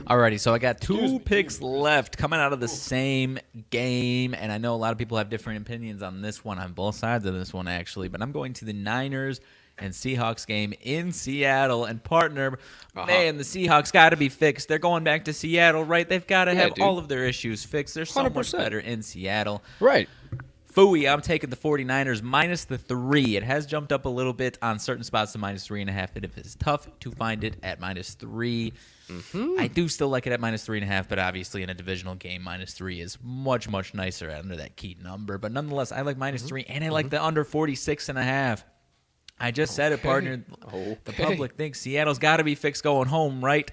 Alrighty, so I got two picks left coming out of the same game, and I know a lot of people have different opinions on this one, on both sides of this one, actually, but I'm going to the Niners and Seahawks game in Seattle. And partner, man, the Seahawks got to be fixed. They're going back to Seattle, right? They've got to have all of their issues fixed. They're so 100%. much better in Seattle. Right. Fooey, I'm taking the 49ers minus the 3. It has jumped up a little bit on certain spots to minus 3.5, but if it's tough to find it at minus 3. I do still like it at minus 3.5, but obviously in a divisional game, minus 3 is much, much nicer under that key number. But nonetheless, I like minus 3, and I like the under 46.5. I just said it, partner. The public thinks Seattle's got to be fixed going home, right?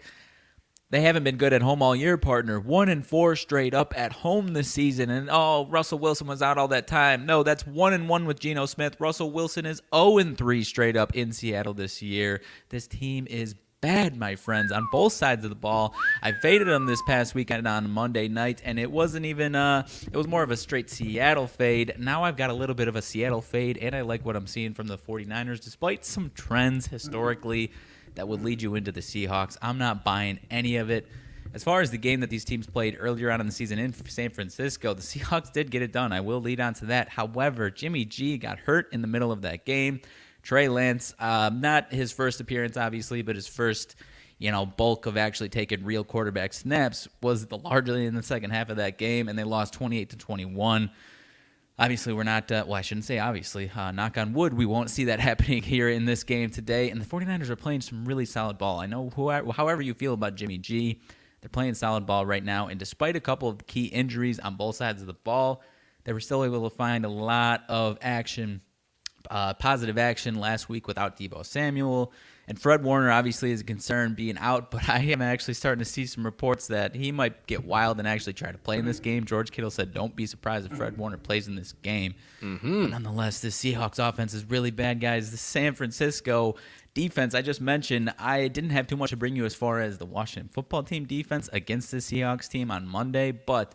They haven't been good at home all year, partner. 1-4 straight up at home this season. And, Russell Wilson was out all that time. No, that's 1-1 with Geno Smith. Russell Wilson is 0-3 straight up in Seattle this year. This team is bad, my friends, on both sides of the ball. I faded them this past weekend on Monday night, and it wasn't even, it was more of a straight Seattle fade. Now I've got a little bit of a Seattle fade, and I like what I'm seeing from the 49ers, despite some trends historically that would lead you into the Seahawks. I'm not buying any of it. As far as the game that these teams played earlier on in the season in San Francisco, the Seahawks did get it done. I will lead on to that. However, Jimmy G got hurt in the middle of that game. Trey Lance, not his first appearance, obviously, but his first, bulk of actually taking real quarterback snaps was largely in the second half of that game, and they lost 28-21. Obviously, we're not, I shouldn't say obviously, knock on wood, we won't see that happening here in this game today, and the 49ers are playing some really solid ball. I know however you feel about Jimmy G, they're playing solid ball right now, and despite a couple of key injuries on both sides of the ball, they were still able to find a lot of action, positive action last week without Deebo Samuel. And Fred Warner obviously is a concern being out, but I am actually starting to see some reports that he might get wild and actually try to play in this game. George Kittle said, don't be surprised if Fred Warner plays in this game. But nonetheless, the Seahawks offense is really bad, guys. The San Francisco defense, I just mentioned, I didn't have too much to bring you as far as the Washington football team defense against the Seahawks team on Monday, but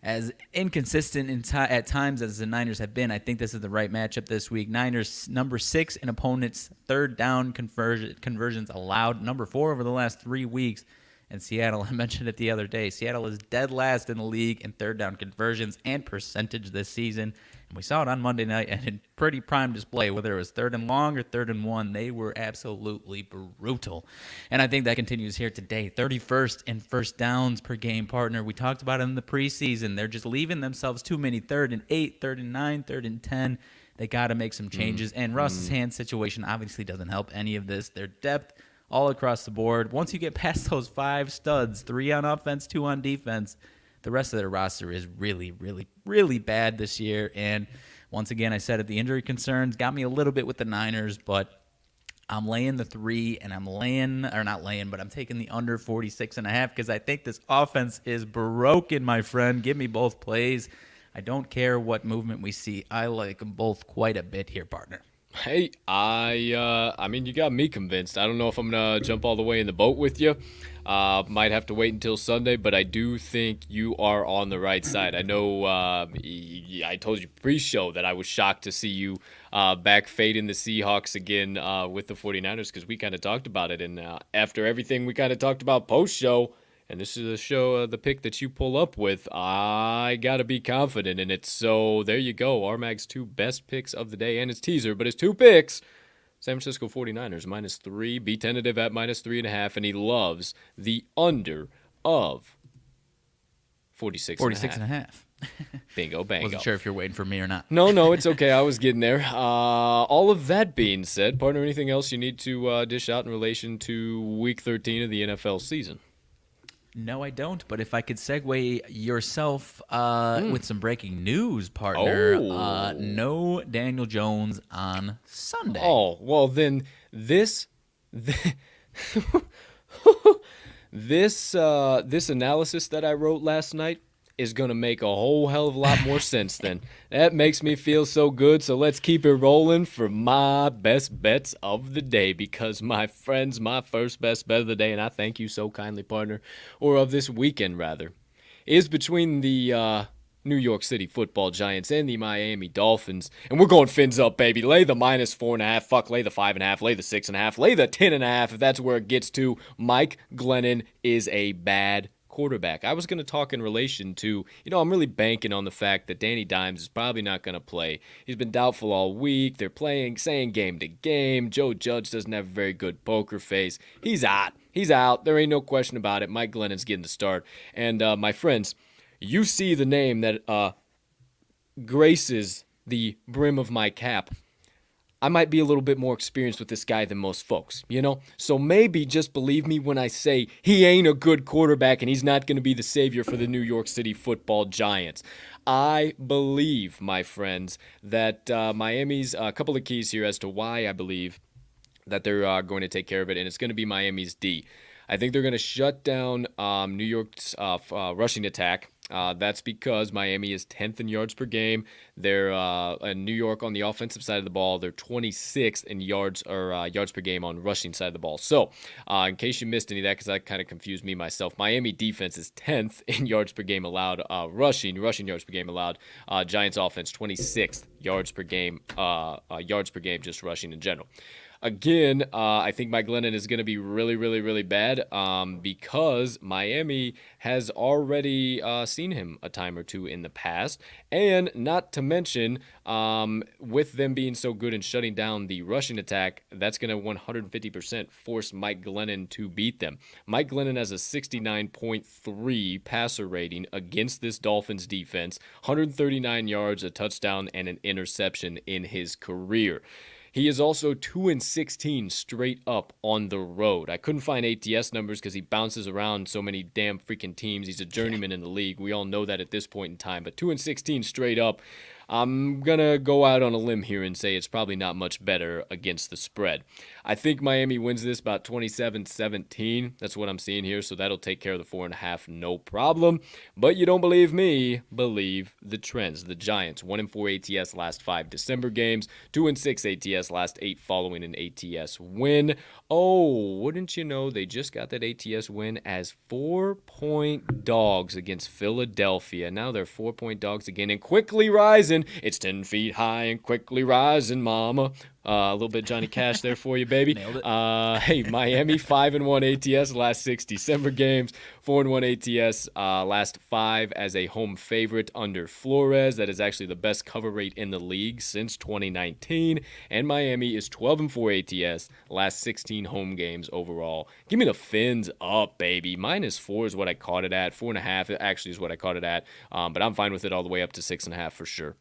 as inconsistent at times as the Niners have been, I think this is the right matchup this week. Niners number 6 in opponents' third down conversions allowed, number 4 over the last 3 weeks. And Seattle, I mentioned it the other day, Seattle is dead last in the league in third down conversions and percentage this season. And we saw it on Monday night and in pretty prime display, whether it was 3rd and long or 3rd and 1, they were absolutely brutal. And I think that continues here today. 31st in first downs per game, partner. We talked about it in the preseason. They're just leaving themselves too many 3rd and 8, 3rd and 9, 3rd and 10. They got to make some changes. And Russ's hand situation obviously doesn't help any of this. Their depth all across the board. Once you get past those 5 studs, 3 on offense, 2 on defense, the rest of their roster is really, really, really bad this year. And once again, I said it, the injury concerns got me a little bit with the Niners, but I'm laying the 3, and I'm taking the under 46.5 because I think this offense is broken, my friend. Give me both plays. I don't care what movement we see. I like them both quite a bit here, partner. Hey, I mean, you got me convinced. I don't know if I'm going to jump all the way in the boat with you. Might have to wait until Sunday, but I do think you are on the right side. I know I told you pre-show that I was shocked to see you back fading the Seahawks again with the 49ers because we kind of talked about it. And after everything we kind of talked about post-show, and this is the pick that you pull up with, I got to be confident in it. So there you go. RMags' 2 best picks of the day and his teaser, but his 2 picks, San Francisco 49ers, -3, be tentative at -3.5, and he loves the under of 46.5. Bingo, bango. Wasn't sure if you're waiting for me or not. No, it's okay. I was getting there. All of that being said, partner, anything else you need to dish out in relation to Week 13 of the NFL season? No, I don't. But if I could segue yourself with some breaking news, partner. No Daniel Jones on Sunday. Oh, well then this analysis that I wrote last night is going to make a whole hell of a lot more sense then. That makes me feel so good, so let's keep it rolling for my best bets of the day because, my friends, my first best bet of the day, and I thank you so kindly, partner, or of this weekend, rather, is between the New York City Football Giants and the Miami Dolphins. And we're going fins up, baby. Lay the -4.5. Fuck, lay the 5.5. Lay the 6.5. Lay the 10.5 if that's where it gets to. Mike Glennon is a bad quarterback. I was going to talk in relation to, I'm really banking on the fact that Danny Dimes is probably not going to play. He's been doubtful all week. They're saying game to game. Joe Judge doesn't have a very good poker face. He's out. He's out. There ain't no question about it. Mike Glennon's getting the start. And my friends, you see the name that graces the brim of my cap. I might be a little bit more experienced with this guy than most folks, So maybe just believe me when I say he ain't a good quarterback and he's not going to be the savior for the New York City Football Giants. I believe, my friends, that Miami's a couple of keys here as to why I believe that they're going to take care of it, and it's going to be Miami's D. I think they're going to shut down New York's rushing attack. That's because Miami is 10th in yards per game. They're in New York on the offensive side of the ball. They're 26th in yards per game on rushing side of the ball. So, in case you missed any of that, because that kind of confused me myself, Miami defense is 10th in yards per game allowed, rushing yards per game allowed. Giants offense 26th yards per game just rushing in general. Again, I think Mike Glennon is going to be really, really, really bad because Miami has already seen him a time or two in the past. And not to mention, with them being so good in shutting down the rushing attack, that's going to 150% force Mike Glennon to beat them. Mike Glennon has a 69.3 passer rating against this Dolphins defense, 139 yards, a touchdown, and an interception in his career. He is also 2-16 straight up on the road. I couldn't find ATS numbers because he bounces around so many damn freaking teams. He's a journeyman in the league. We all know that at this point in time. But 2-16 straight up, I'm going to go out on a limb here and say it's probably not much better against the spread. I think Miami wins this about 27-17. That's what I'm seeing here, so that'll take care of the 4.5, no problem. But you don't believe me, believe the trends. The Giants, 1-4 ATS last 5 December games, 2-6 ATS last 8 following an ATS win. Oh, wouldn't you know, they just got that ATS win as 4-point dogs against Philadelphia. Now they're 4-point dogs again and quickly rising. It's 10 feet high and quickly rising, mama. A little bit Johnny Cash there for you, baby. Nailed it. Hey, Miami 5-1 ATS last 6 December games, 4-1 ATS last 5 as a home favorite under Flores. That is actually the best cover rate in the league since 2019. And Miami is 12-4 ATS last 16 home games overall. Give me the fins up, baby. -4 is what I caught it at. 4.5 actually is what I caught it at. But I'm fine with it all the way up to 6.5 for sure.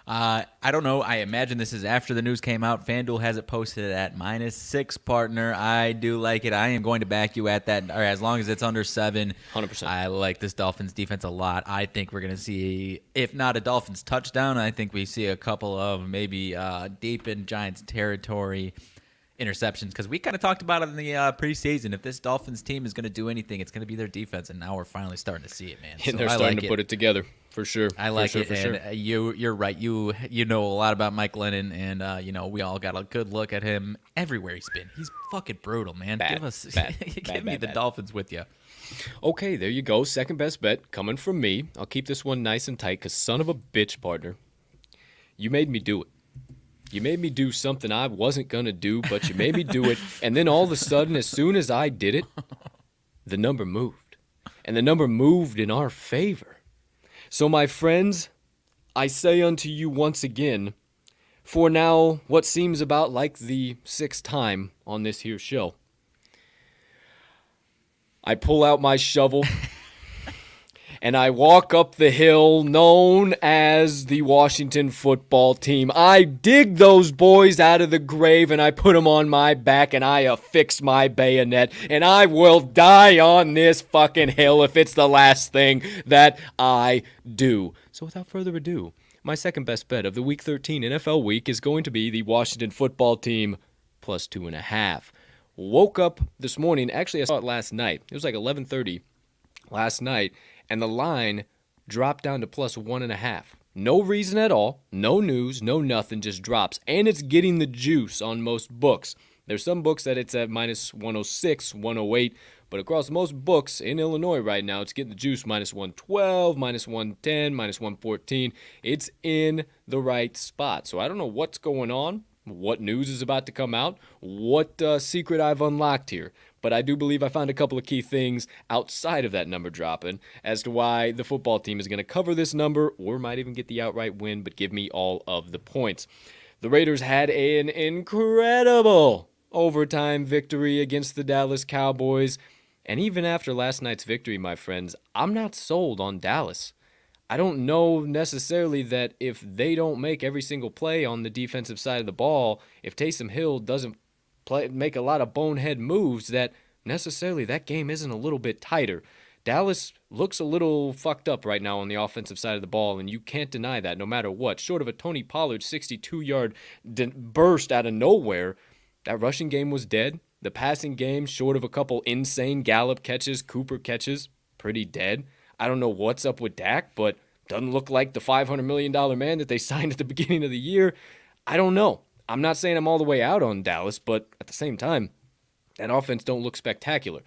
I don't know. I imagine this is after the news came out. FanDuel has it posted at -6, partner. I do like it. I am going to back you at that, or as long as it's under 7. 100%. I like this Dolphins defense a lot. I think we're going to see, if not a Dolphins touchdown, I think we see a couple of maybe deep in Giants territory interceptions, because we kind of talked about it in the preseason. If this Dolphins team is going to do anything, it's going to be their defense, and now we're finally starting to see it, man. And they're starting to put it together. For sure. I like it, for and sure. You're right. You know a lot about Mike Glennon, and we all got a good look at him everywhere he's been. He's fucking brutal, man. Bad, Give us, bad, give me bad, the bad. Dolphins with you. Okay, there you go. Second best bet coming from me. I'll keep this one nice and tight because son of a bitch, partner, you made me do it. You made me do something I wasn't going to do, but you made me do it. And then all of a sudden, as soon as I did it, the number moved. And the number moved in our favor. So, my friends, I say unto you once again, for now what seems about like the 6th time on this here show, I pull out my shovel and I walk up the hill known as the Washington football team. I dig those boys out of the grave and I put them on my back and I affix my bayonet and I will die on this fucking hill if it's the last thing that I do. So without further ado, my second best bet of the Week 13 NFL week is going to be the Washington football team plus 2.5. Woke up this morning, actually I saw it last night. It was like 11:30 last night. And the line dropped down to plus 1.5. No reason at all. No news. No nothing. Just drops. And it's getting the juice on most books. There's some books that it's at minus 106, 108. But across most books in Illinois right now, it's getting the juice -112, -110, -114. It's in the right spot. So I don't know what's going on, what news is about to come out, what secret I've unlocked here. But I do believe I found a couple of key things outside of that number dropping as to why the football team is going to cover this number or might even get the outright win, but give me all of the points. The Raiders had an incredible overtime victory against the Dallas Cowboys. And even after last night's victory, my friends, I'm not sold on Dallas. I don't know necessarily that if they don't make every single play on the defensive side of the ball, if Taysom Hill doesn't make a lot of bonehead moves, that necessarily that game isn't a little bit tighter. Dallas looks a little fucked up right now on the offensive side of the ball, and you can't deny that no matter what. Short of a Tony Pollard 62-yard burst out of nowhere, that rushing game was dead. The passing game, short of a couple insane Gallup catches, Cooper catches, pretty dead. I don't know what's up with Dak, but doesn't look like the $500 million man that they signed at the beginning of the year. I don't know. I'm not saying I'm all the way out on Dallas, but at the same time, that offense don't look spectacular.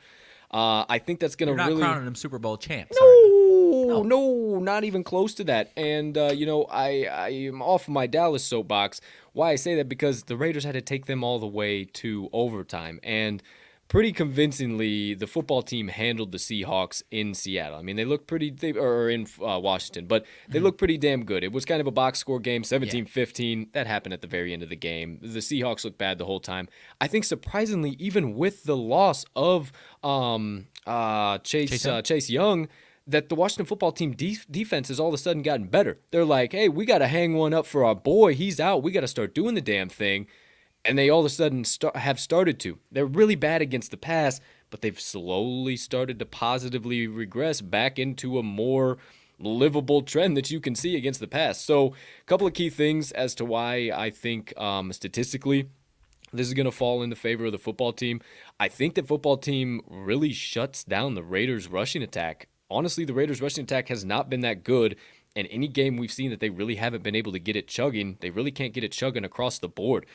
I think that's going to really... You're not crowning them Super Bowl champs. No, not even close to that. And, I am off my Dallas soapbox. Why I say that? Because the Raiders had to take them all the way to overtime. And pretty convincingly, the football team handled the Seahawks in Seattle. I mean, they looked pretty, or in Washington, but they looked pretty damn good. It was kind of a box score game, 17-15. That happened at the very end of the game. The Seahawks looked bad the whole time. I think surprisingly, even with the loss of Chase Young, that the Washington football team defense has all of a sudden gotten better. They're like, hey, we got to hang one up for our boy. He's out. We got to start doing the damn thing. And they all of a sudden have started to. They're really bad against the pass, but they've slowly started to positively regress back into a more livable trend that you can see against the pass. So a couple of key things as to why I think statistically this is going to fall in the favor of the football team. I think the football team really shuts down the Raiders' rushing attack. Honestly, the Raiders' rushing attack has not been that good. And any game we've seen that they really haven't been able to get it chugging, they really can't get it chugging across the board.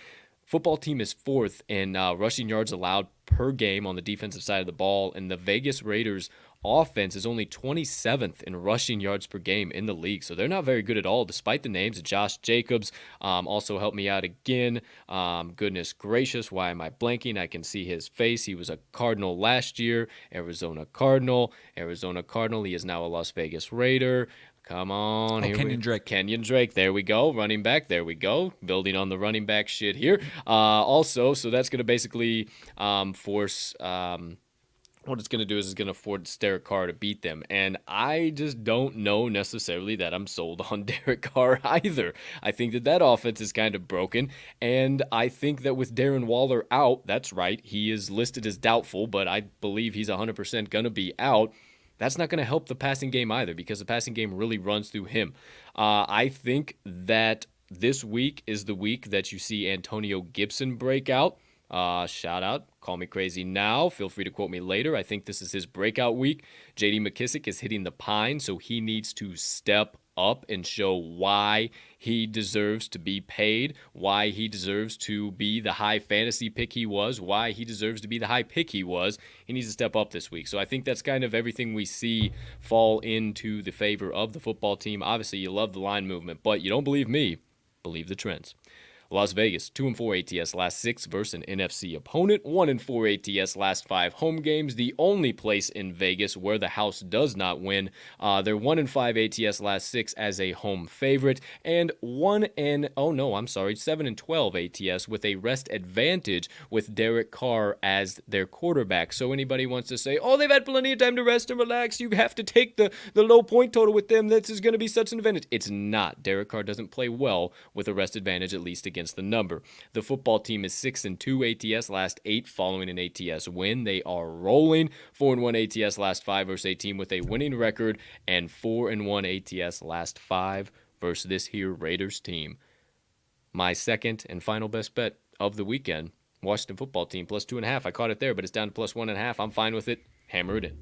Football team is fourth in rushing yards allowed per game on the defensive side of the ball, and the Vegas Raiders offense is only 27th in rushing yards per game in the league. So they're not very good at all, despite the names of Josh Jacobs. Also helped me out again. Goodness gracious, why am I blanking? I can see his face. He was a Cardinal last year, Arizona Cardinal. He is now a Las Vegas Raider. Come on. Kenyon Drake. There we go. Running back. There we go. Building on the running back shit here. Also, so that's going to basically force... what it's going to do is it's going to force Derek Carr to beat them. And I just don't know necessarily that I'm sold on Derek Carr either. I think that offense is kind of broken. And I think that with Darren Waller out, that's right, he is listed as doubtful, but I believe he's 100% going to be out. That's not going to help the passing game either because the passing game really runs through him. I think that this week is the week that you see Antonio Gibson break out. Shout out. Call me crazy now. Feel free to quote me later. I think this is his breakout week. J.D. McKissic is hitting the pine, so he needs to step up and show why he deserves to be paid, why he deserves to be the high fantasy pick he was, why he deserves to be the high pick he was. He needs to step up this week. So I think that's kind of everything we see fall into the favor of the football team. Obviously, you love the line movement, but you don't believe me. Believe the trends. Las Vegas, 2-4 ATS last 6 versus an NFC opponent, 1-4 ATS last 5 home games, the only place in Vegas where the house does not win. They're 1-5 ATS last 6 as a home favorite, and 7-12 ATS with a rest advantage with Derek Carr as their quarterback. So anybody wants to say, oh, they've had plenty of time to rest and relax, you have to take the low point total with them, this is going to be such an advantage. It's not. Derek Carr doesn't play well with a rest advantage, at least against the number. The football team is 6-2 ATS last 8 following an ATS win. They are rolling 4-1 ATS last 5 versus a team with a winning record, and 4-1 ATS last 5 versus this here Raiders team. My second and final best bet of the weekend, Washington football team plus 2.5. I caught it there, but it's down to plus 1.5. I'm fine with it. Hammer it in.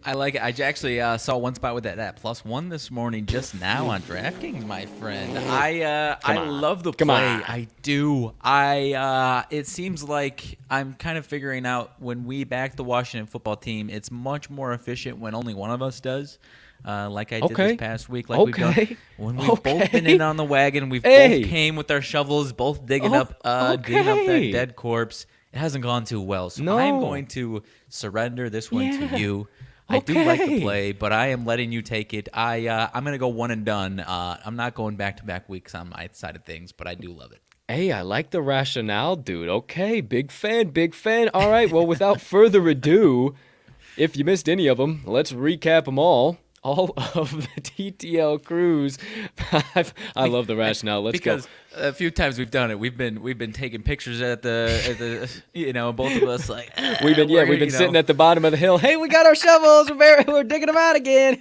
I like it. I actually saw one spot with that +1 this morning just now on DraftKings, my friend. I love the Come play. on. I do. It seems like I'm kind of figuring out when we back the Washington football team, it's much more efficient when only one of us does. Like I did this past week, like we've done when we've both been in on the wagon, we've both came with our shovels, both digging up that dead corpse. It hasn't gone too well, so I'm going to surrender this one to you. I do like the play, but I am letting you take it. I'm gonna go one and done. I'm not going back-to-back weeks on my side of things, but I do love it. Hey, I like the rationale, dude. Okay, big fan, big fan. All right, well, without further ado, if you missed any of them, let's recap them all. All of the TTL crews. I love the rationale. Let's go. Because a few times we've done it. We've been taking pictures at the both of us like we've been sitting at the bottom of the hill. Hey, we got our shovels. We're digging them out again.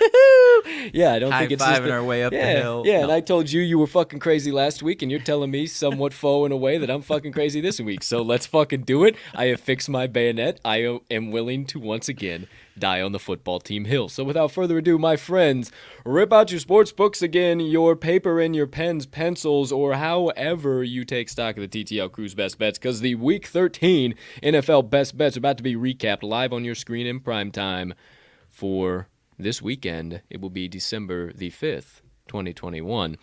Yeah, I don't think it's just our way up the hill. Yeah, no. And I told you were fucking crazy last week, and you're telling me somewhat faux in a way that I'm fucking crazy this week. So let's fucking do it. I have fixed my bayonet. I am willing to once again die on the football team hill. So without further ado, my friends, rip out your sports books again, your paper and your pens, pencils, or however you take stock of the TTL Crew's best bets, because the Week 13 NFL best bets are about to be recapped live on your screen in prime time for this weekend. It will be December the 5th, 2021.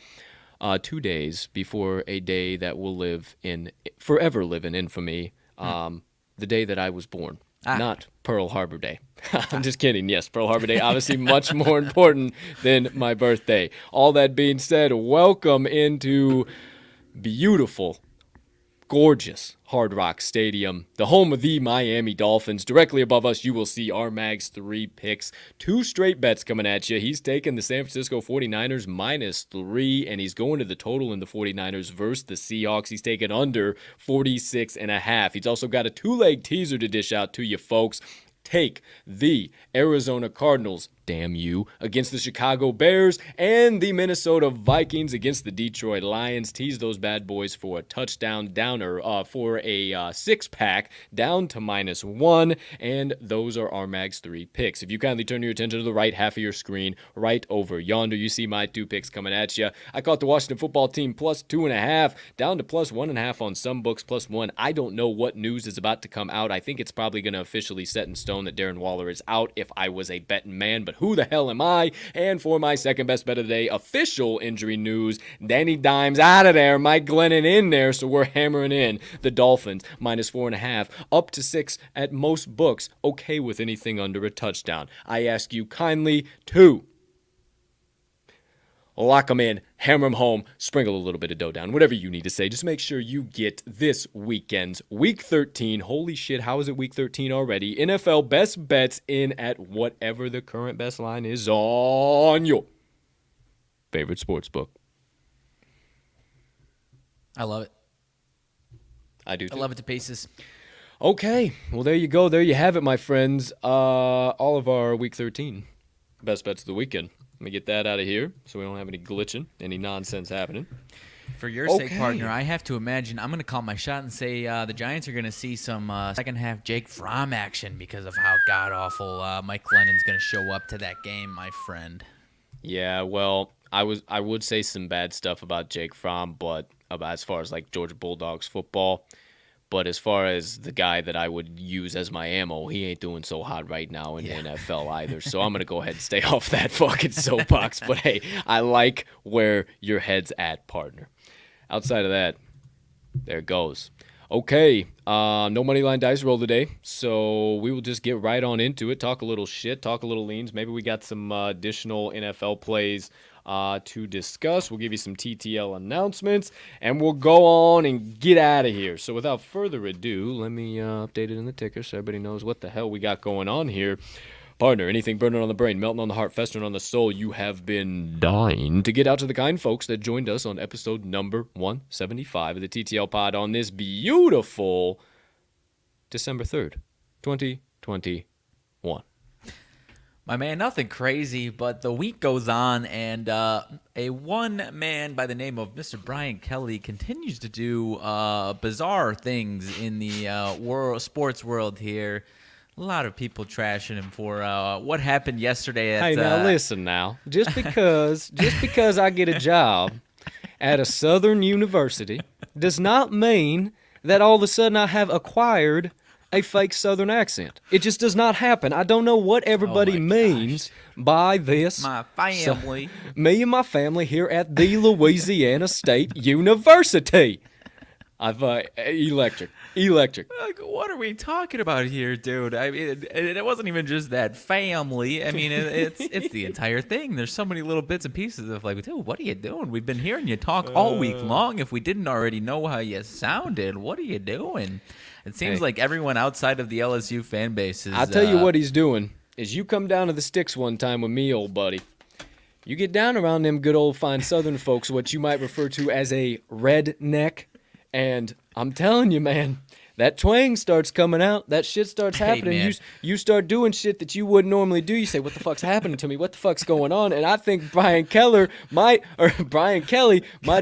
2 days before a day that will forever live in infamy, the day that I was born. Not Pearl Harbor Day. I'm just kidding. Yes, Pearl Harbor Day, obviously much more important than my birthday. All that being said, welcome into beautiful, gorgeous Hard Rock Stadium, the home of the Miami Dolphins. Directly above us, you will see RMags 3 picks. 2 straight bets coming at you. He's taking the San Francisco 49ers -3, and he's going to the total in the 49ers versus the Seahawks. He's taking under 46.5. He's also got a 2-leg teaser to dish out to you folks. Take the Arizona Cardinals, damn you, against the Chicago Bears, and the Minnesota Vikings against the Detroit Lions. Tease those bad boys for a touchdown downer, for a 6-pack down to -1, and those are RMags 3 picks. If you kindly turn your attention to the right half of your screen, right over yonder, you see my 2 picks coming at you. I caught the Washington football team +2.5, down to +1.5 on some books, +1. I don't know what news is about to come out. I think it's probably going to officially set in stone that Darren Waller is out if I was a betting man, but who the hell am I? And for my second best bet of the day, official injury news, Danny Dimes out of there, Mike Glennon in there, so we're hammering in the Dolphins -4.5, up to 6 at most books, okay with anything under a touchdown. I ask you kindly to lock them in, hammer them home, sprinkle a little bit of dough down, whatever you need to say. Just make sure you get this weekend's Week 13. Holy shit, how is it Week 13 already? NFL best bets in at whatever the current best line is on your favorite sports book. I love it. I do too. I love it to pieces. Okay, well there you go. There you have it, my friends. All of our Week 13 best bets of the weekend. Let me get that out of here so we don't have any glitching, any nonsense happening. For your sake, partner, I have to imagine I'm going to call my shot and say the Giants are going to see some second-half Jake Fromm action because of how god-awful Mike Glennon's going to show up to that game, my friend. Yeah, well, I would say some bad stuff about Jake Fromm, but as far as like Georgia Bulldogs football. But as far as the guy that I would use as my ammo, he ain't doing so hot right now in the NFL either. So I'm going to go ahead and stay off that fucking soapbox. But, hey, I like where your head's at, partner. Outside of that, there it goes. Okay, no money line dice roll today, so we will just get right on into it, talk a little shit, talk a little leans. Maybe we got some additional NFL plays to discuss. We'll give you some TTL announcements, and we'll go on and get out of here. So without further ado, let me update it in the ticker so everybody knows what the hell we got going on here. Partner, anything burning on the brain, melting on the heart, festering on the soul, you have been dying to get out to the kind folks that joined us on episode number 175 of the TTL Pod on this beautiful December 3rd, 2021. My man, nothing crazy, but the week goes on, and a one man by the name of Mr. Brian Kelly continues to do bizarre things in the sports world here. A lot of people trashing him for what happened yesterday at Hey, now listen now. Just because I get a job at a Southern university does not mean that all of a sudden I have acquired a fake Southern accent. It just does not happen. I don't know what everybody means by this. my family. Me and my family here at the Louisiana State University. I've electric. Like, what are we talking about here, dude? I mean, it wasn't even just that family. I mean, it's the entire thing. There's so many little bits and pieces of like, dude, what are you doing? We've been hearing you talk all week long. If we didn't already know how you sounded, what are you doing? It seems like everyone outside of the LSU fan base is. I'll tell you what he's doing is you come down to the sticks one time with me, old buddy. You get down around them good old fine Southern folks, what you might refer to as a redneck, and I'm telling you, man, that twang starts coming out. That shit starts happening. Man. You start doing shit that you wouldn't normally do. You say, "What the fuck's happening to me? What the fuck's going on?" And I think Brian Kelly might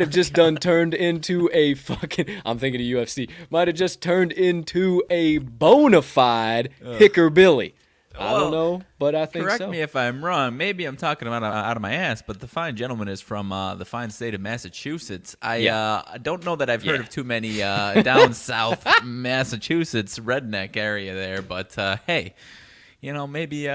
have just turned into a fucking. I'm thinking of UFC. Might have just turned into a bona fide hickerbilly. I don't know, but I think so. Correct me if I'm wrong. Maybe I'm talking about out of my ass, but the fine gentleman is from the fine state of Massachusetts. I don't know that I've heard of too many down south Massachusetts redneck area there, but hey, you know, maybe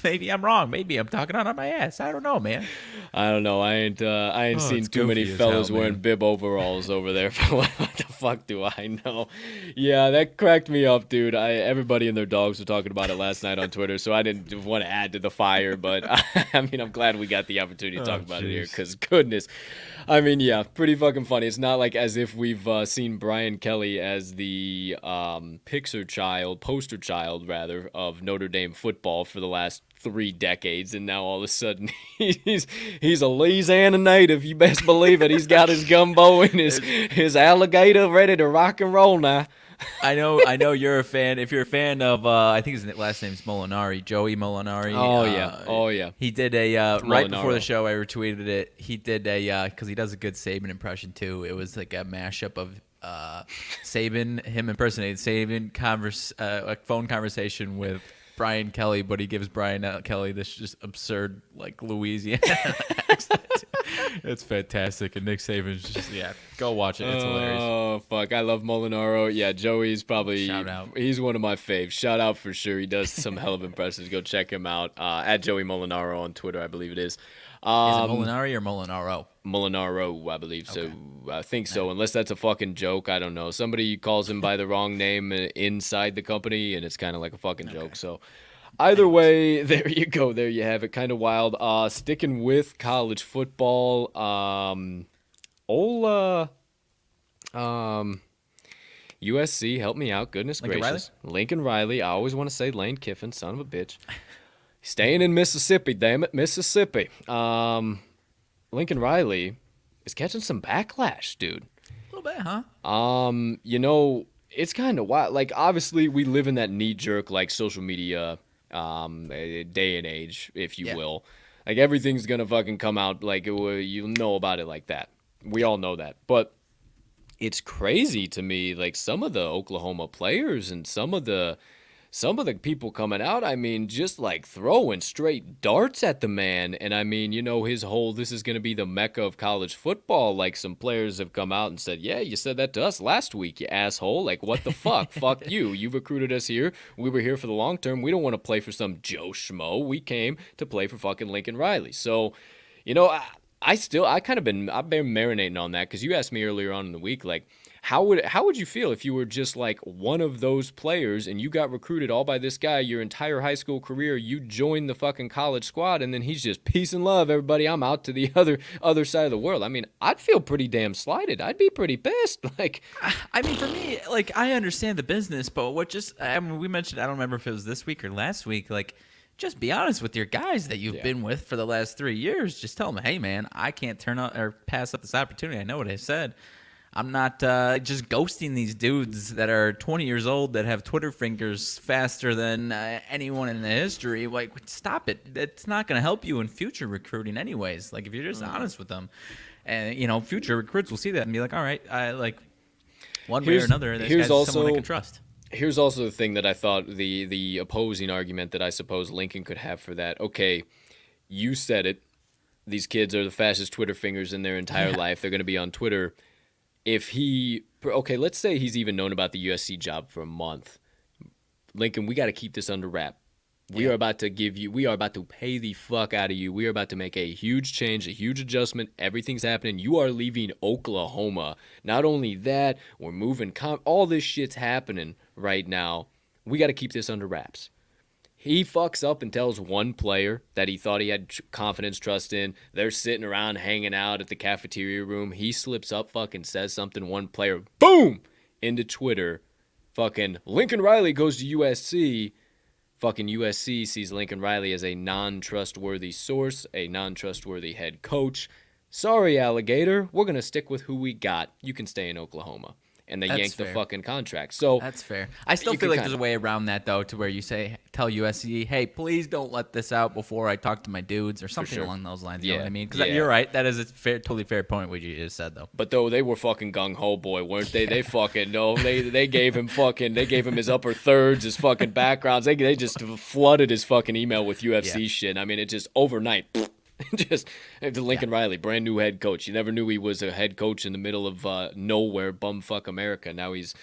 maybe I'm wrong. Maybe I'm talking out of my ass. I don't know, man. I don't know. I ain't seen too many fellas wearing bib overalls over there. What the fuck do I know? Yeah, that cracked me up, dude. Everybody and their dogs were talking about it last night on Twitter, so I didn't want to add to the fire. But I mean, I'm glad we got the opportunity to talk about it here, because goodness, I mean, yeah, pretty fucking funny. It's not like as if we've seen Brian Kelly as the poster child rather of Notre Dame football for the last 3 decades, and now all of a sudden he's a Louisiana native. You best believe it. He's got his gumbo and his alligator ready to rock and roll now. I know you're a fan. If you're a fan of, I think his last name's Molinari, Joey Molinari. Oh yeah. He did a right before Molinaro. the show. I retweeted it. He did a because he does a good Saban impression too. It was like a mashup of Saban, him impersonating Saban, a phone conversation with Brian Kelly, but he gives Brian Kelly this just absurd like Louisiana accent. It's fantastic, and Nick Saban's just go watch it. It's hilarious. Oh fuck, I love Molinaro. Yeah, Joey's probably Shout out. He's one of my faves. Shout out for sure. He does some hell of impressions. Go check him out at Joey Molinaro on Twitter, I believe it is. Is it Molinari or Molinaro? Molinaro, I believe so. I think so, unless that's a fucking joke. I don't know. Somebody calls him by the wrong name inside the company, and it's kind of like a fucking joke. So either way, there you go. There you have it. Kind of wild. Sticking with college football, USC, help me out. Goodness gracious. Lincoln Riley. I always want to say Lane Kiffin, son of a bitch. Staying in Mississippi, damn it, Mississippi. Lincoln Riley is catching some backlash, dude. A little bit, huh? You know, it's kind of wild. Like, obviously, we live in that knee-jerk, like, social media day and age, if you will. Like, everything's gonna fucking come out, like, you'll know about it like that. We all know that. But it's crazy to me, like, some of the Oklahoma players and some of the people coming out, I mean, just like throwing straight darts at the man. And I mean, you know, his whole, this is going to be the mecca of college football. Like, some players have come out and said, yeah, you said that to us last week, you asshole. Like, what the fuck? Fuck you. You recruited us here. We were here for the long term. We don't want to play for some Joe Schmo. We came to play for fucking Lincoln Riley. So, you know, I've been marinating on that, because you asked me earlier on in the week, like, how would you feel if you were just like one of those players and you got recruited all by this guy your entire high school career? You joined the fucking college squad, and then he's just peace and love, everybody. I'm out to the other side of the world. I mean, I'd feel pretty damn slighted. I'd be pretty pissed. Like, I mean, for me, like, I understand the business, but we mentioned, I don't remember if it was this week or last week, like, just be honest with your guys that you've been with for the last 3 years. Just tell them, hey, man, I can't turn out or pass up this opportunity. I know what I said. I'm not just ghosting these dudes that are 20 years old that have Twitter fingers faster than anyone in the history. Like, stop it. It's not going to help you in future recruiting anyways. Like, if you're just honest with them. And, you know, future recruits will see that and be like, all right, one way or another, this guy's someone I can trust. here's also the thing that I thought the opposing argument that I suppose Lincoln could have for that. Okay, you said it. These kids are the fastest Twitter fingers in their entire life. They're going to be on Twitter. If he, okay, let's say he's even known about the USC job for a month. Lincoln, we got to keep this under wrap. We are about to pay the fuck out of you. We are about to make a huge change, a huge adjustment. Everything's happening. You are leaving Oklahoma. Not only that, we're moving. All this shit's happening right now. We got to keep this under wraps. He fucks up and tells one player that he thought he had confidence, trust in. They're sitting around hanging out at the cafeteria room. He slips up, fucking says something. One player, boom, into Twitter. Fucking Lincoln Riley goes to USC. Fucking USC sees Lincoln Riley as a non-trustworthy source, a non-trustworthy head coach. Sorry, alligator. We're going to stick with who we got. You can stay in Oklahoma. And they yanked the fucking contract. So that's fair. I still feel like there's a way around that, though, to where you tell USC, hey, please don't let this out before I talk to my dudes or something along those lines. You know what I mean? Because you're right. That is a totally fair point what you just said, though. But though they were fucking gung-ho, boy, weren't they? They fucking, no, they gave him his upper thirds, his fucking backgrounds. They just flooded his fucking email with UFC shit. I mean, it just overnight, just the Lincoln Riley, brand new head coach. You never knew he was a head coach in the middle of nowhere, bumfuck America. Now he's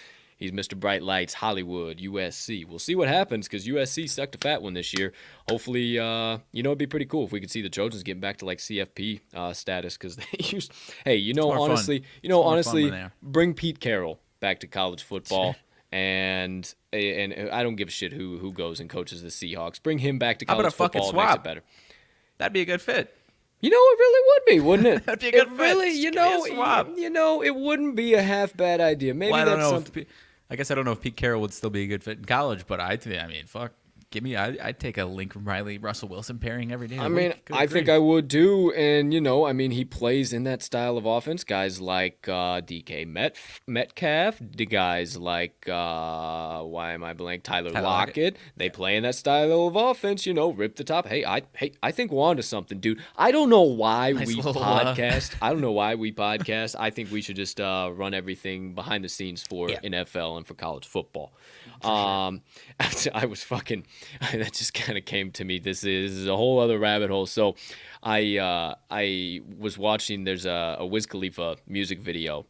Mr. Bright Lights, Hollywood, USC. We'll see what happens because USC sucked a fat one this year. Hopefully, it'd be pretty cool if we could see the Trojans getting back to like CFP status because they used. Hey, honestly, bring Pete Carroll back to college football. And I don't give a shit who goes and coaches the Seahawks. Bring him back to college football. It makes it better. That'd be a good fit. It really would be, wouldn't it? That'd be a good fit. Really, it wouldn't be a half bad idea. Maybe that's something. I guess I don't know if Pete Carroll would still be a good fit in college, but I mean, fuck. I'd take a Lincoln Riley, Russell Wilson pairing every day. I think I would too. And, he plays in that style of offense. Guys like DK Metcalf, the guys like, why am I blank? Tyler Lockett. They play in that style of offense, rip the top. Hey, I think we're onto something, dude. I don't know why we podcast. I don't know why we podcast. I think we should just run everything behind the scenes for NFL and for college football. I was fucking. That just kind of came to me. This is a whole other rabbit hole. So I was watching, there's a Wiz Khalifa music video.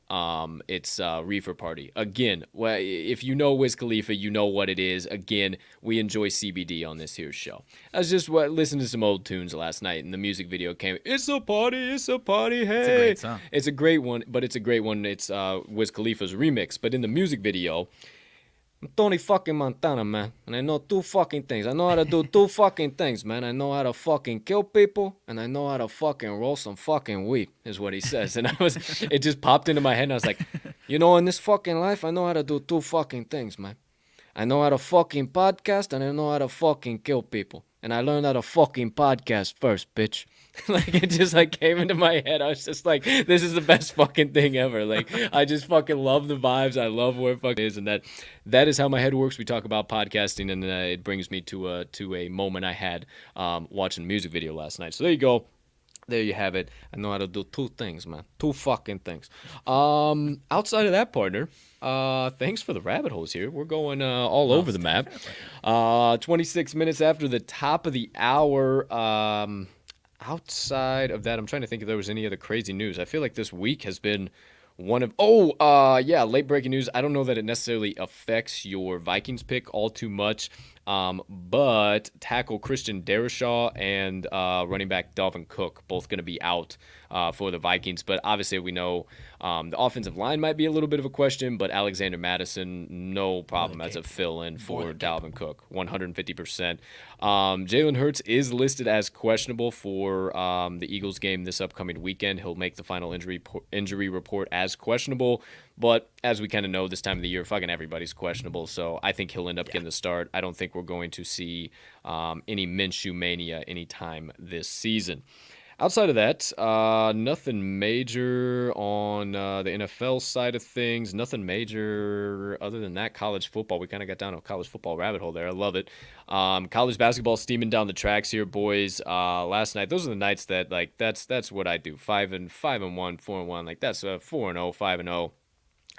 It's Reefer Party. Again, if you know Wiz Khalifa, you know what it is. Again, we enjoy CBD on this here show. I was just listening to some old tunes last night, and the music video came. It's a party, hey. It's a great song. It's a great one, but it's a great one. It's Wiz Khalifa's remix. But in the music video, I'm Tony fucking Montana, man, and I know two fucking things. I know how to do two fucking things, man. I know how to fucking kill people, and I know how to fucking roll some fucking weed, is what he says. And it just popped into my head, and I was like, in this fucking life, I know how to do two fucking things, man. I know how to fucking podcast, and I know how to fucking kill people. And I learned how to fucking podcast first, bitch. It just came into my head. I was just like, this is the best fucking thing ever. I just fucking love the vibes. I love where it fucking is, and that is how my head works. We talk about podcasting, and it brings me to a moment I had watching a music video last night. So there you go. There you have it. I know how to do two things, man. Two fucking things. Outside of that, partner, thanks for the rabbit holes here. We're going all over the map. 26 minutes after the top of the hour. Outside of that, I'm trying to think if there was any other crazy news. I feel like this week has been one of... late breaking news. I don't know that it necessarily affects your Vikings pick all too much, but tackle Christian Darrisaw and running back Dalvin Cook both going to be out for the Vikings. But obviously we know the offensive line might be a little bit of a question, but Alexander Madison, no problem as a fill-in for Dalvin Cook, 150%. Jalen Hurts is listed as questionable for the Eagles game this upcoming weekend. He'll make the final injury report as questionable, but as we kind of know this time of the year, fucking everybody's questionable, so I think he'll end up getting the start. I don't think we're going to see any Minshew mania anytime this season. Outside of that, nothing major on the NFL side of things. Nothing major other than that. College football. We kind of got down a college football rabbit hole there. I love it. College basketball steaming down the tracks here, boys. Last night, those are the nights that that's what I do. 5-1, 4-1. That's 4-0, 5-0.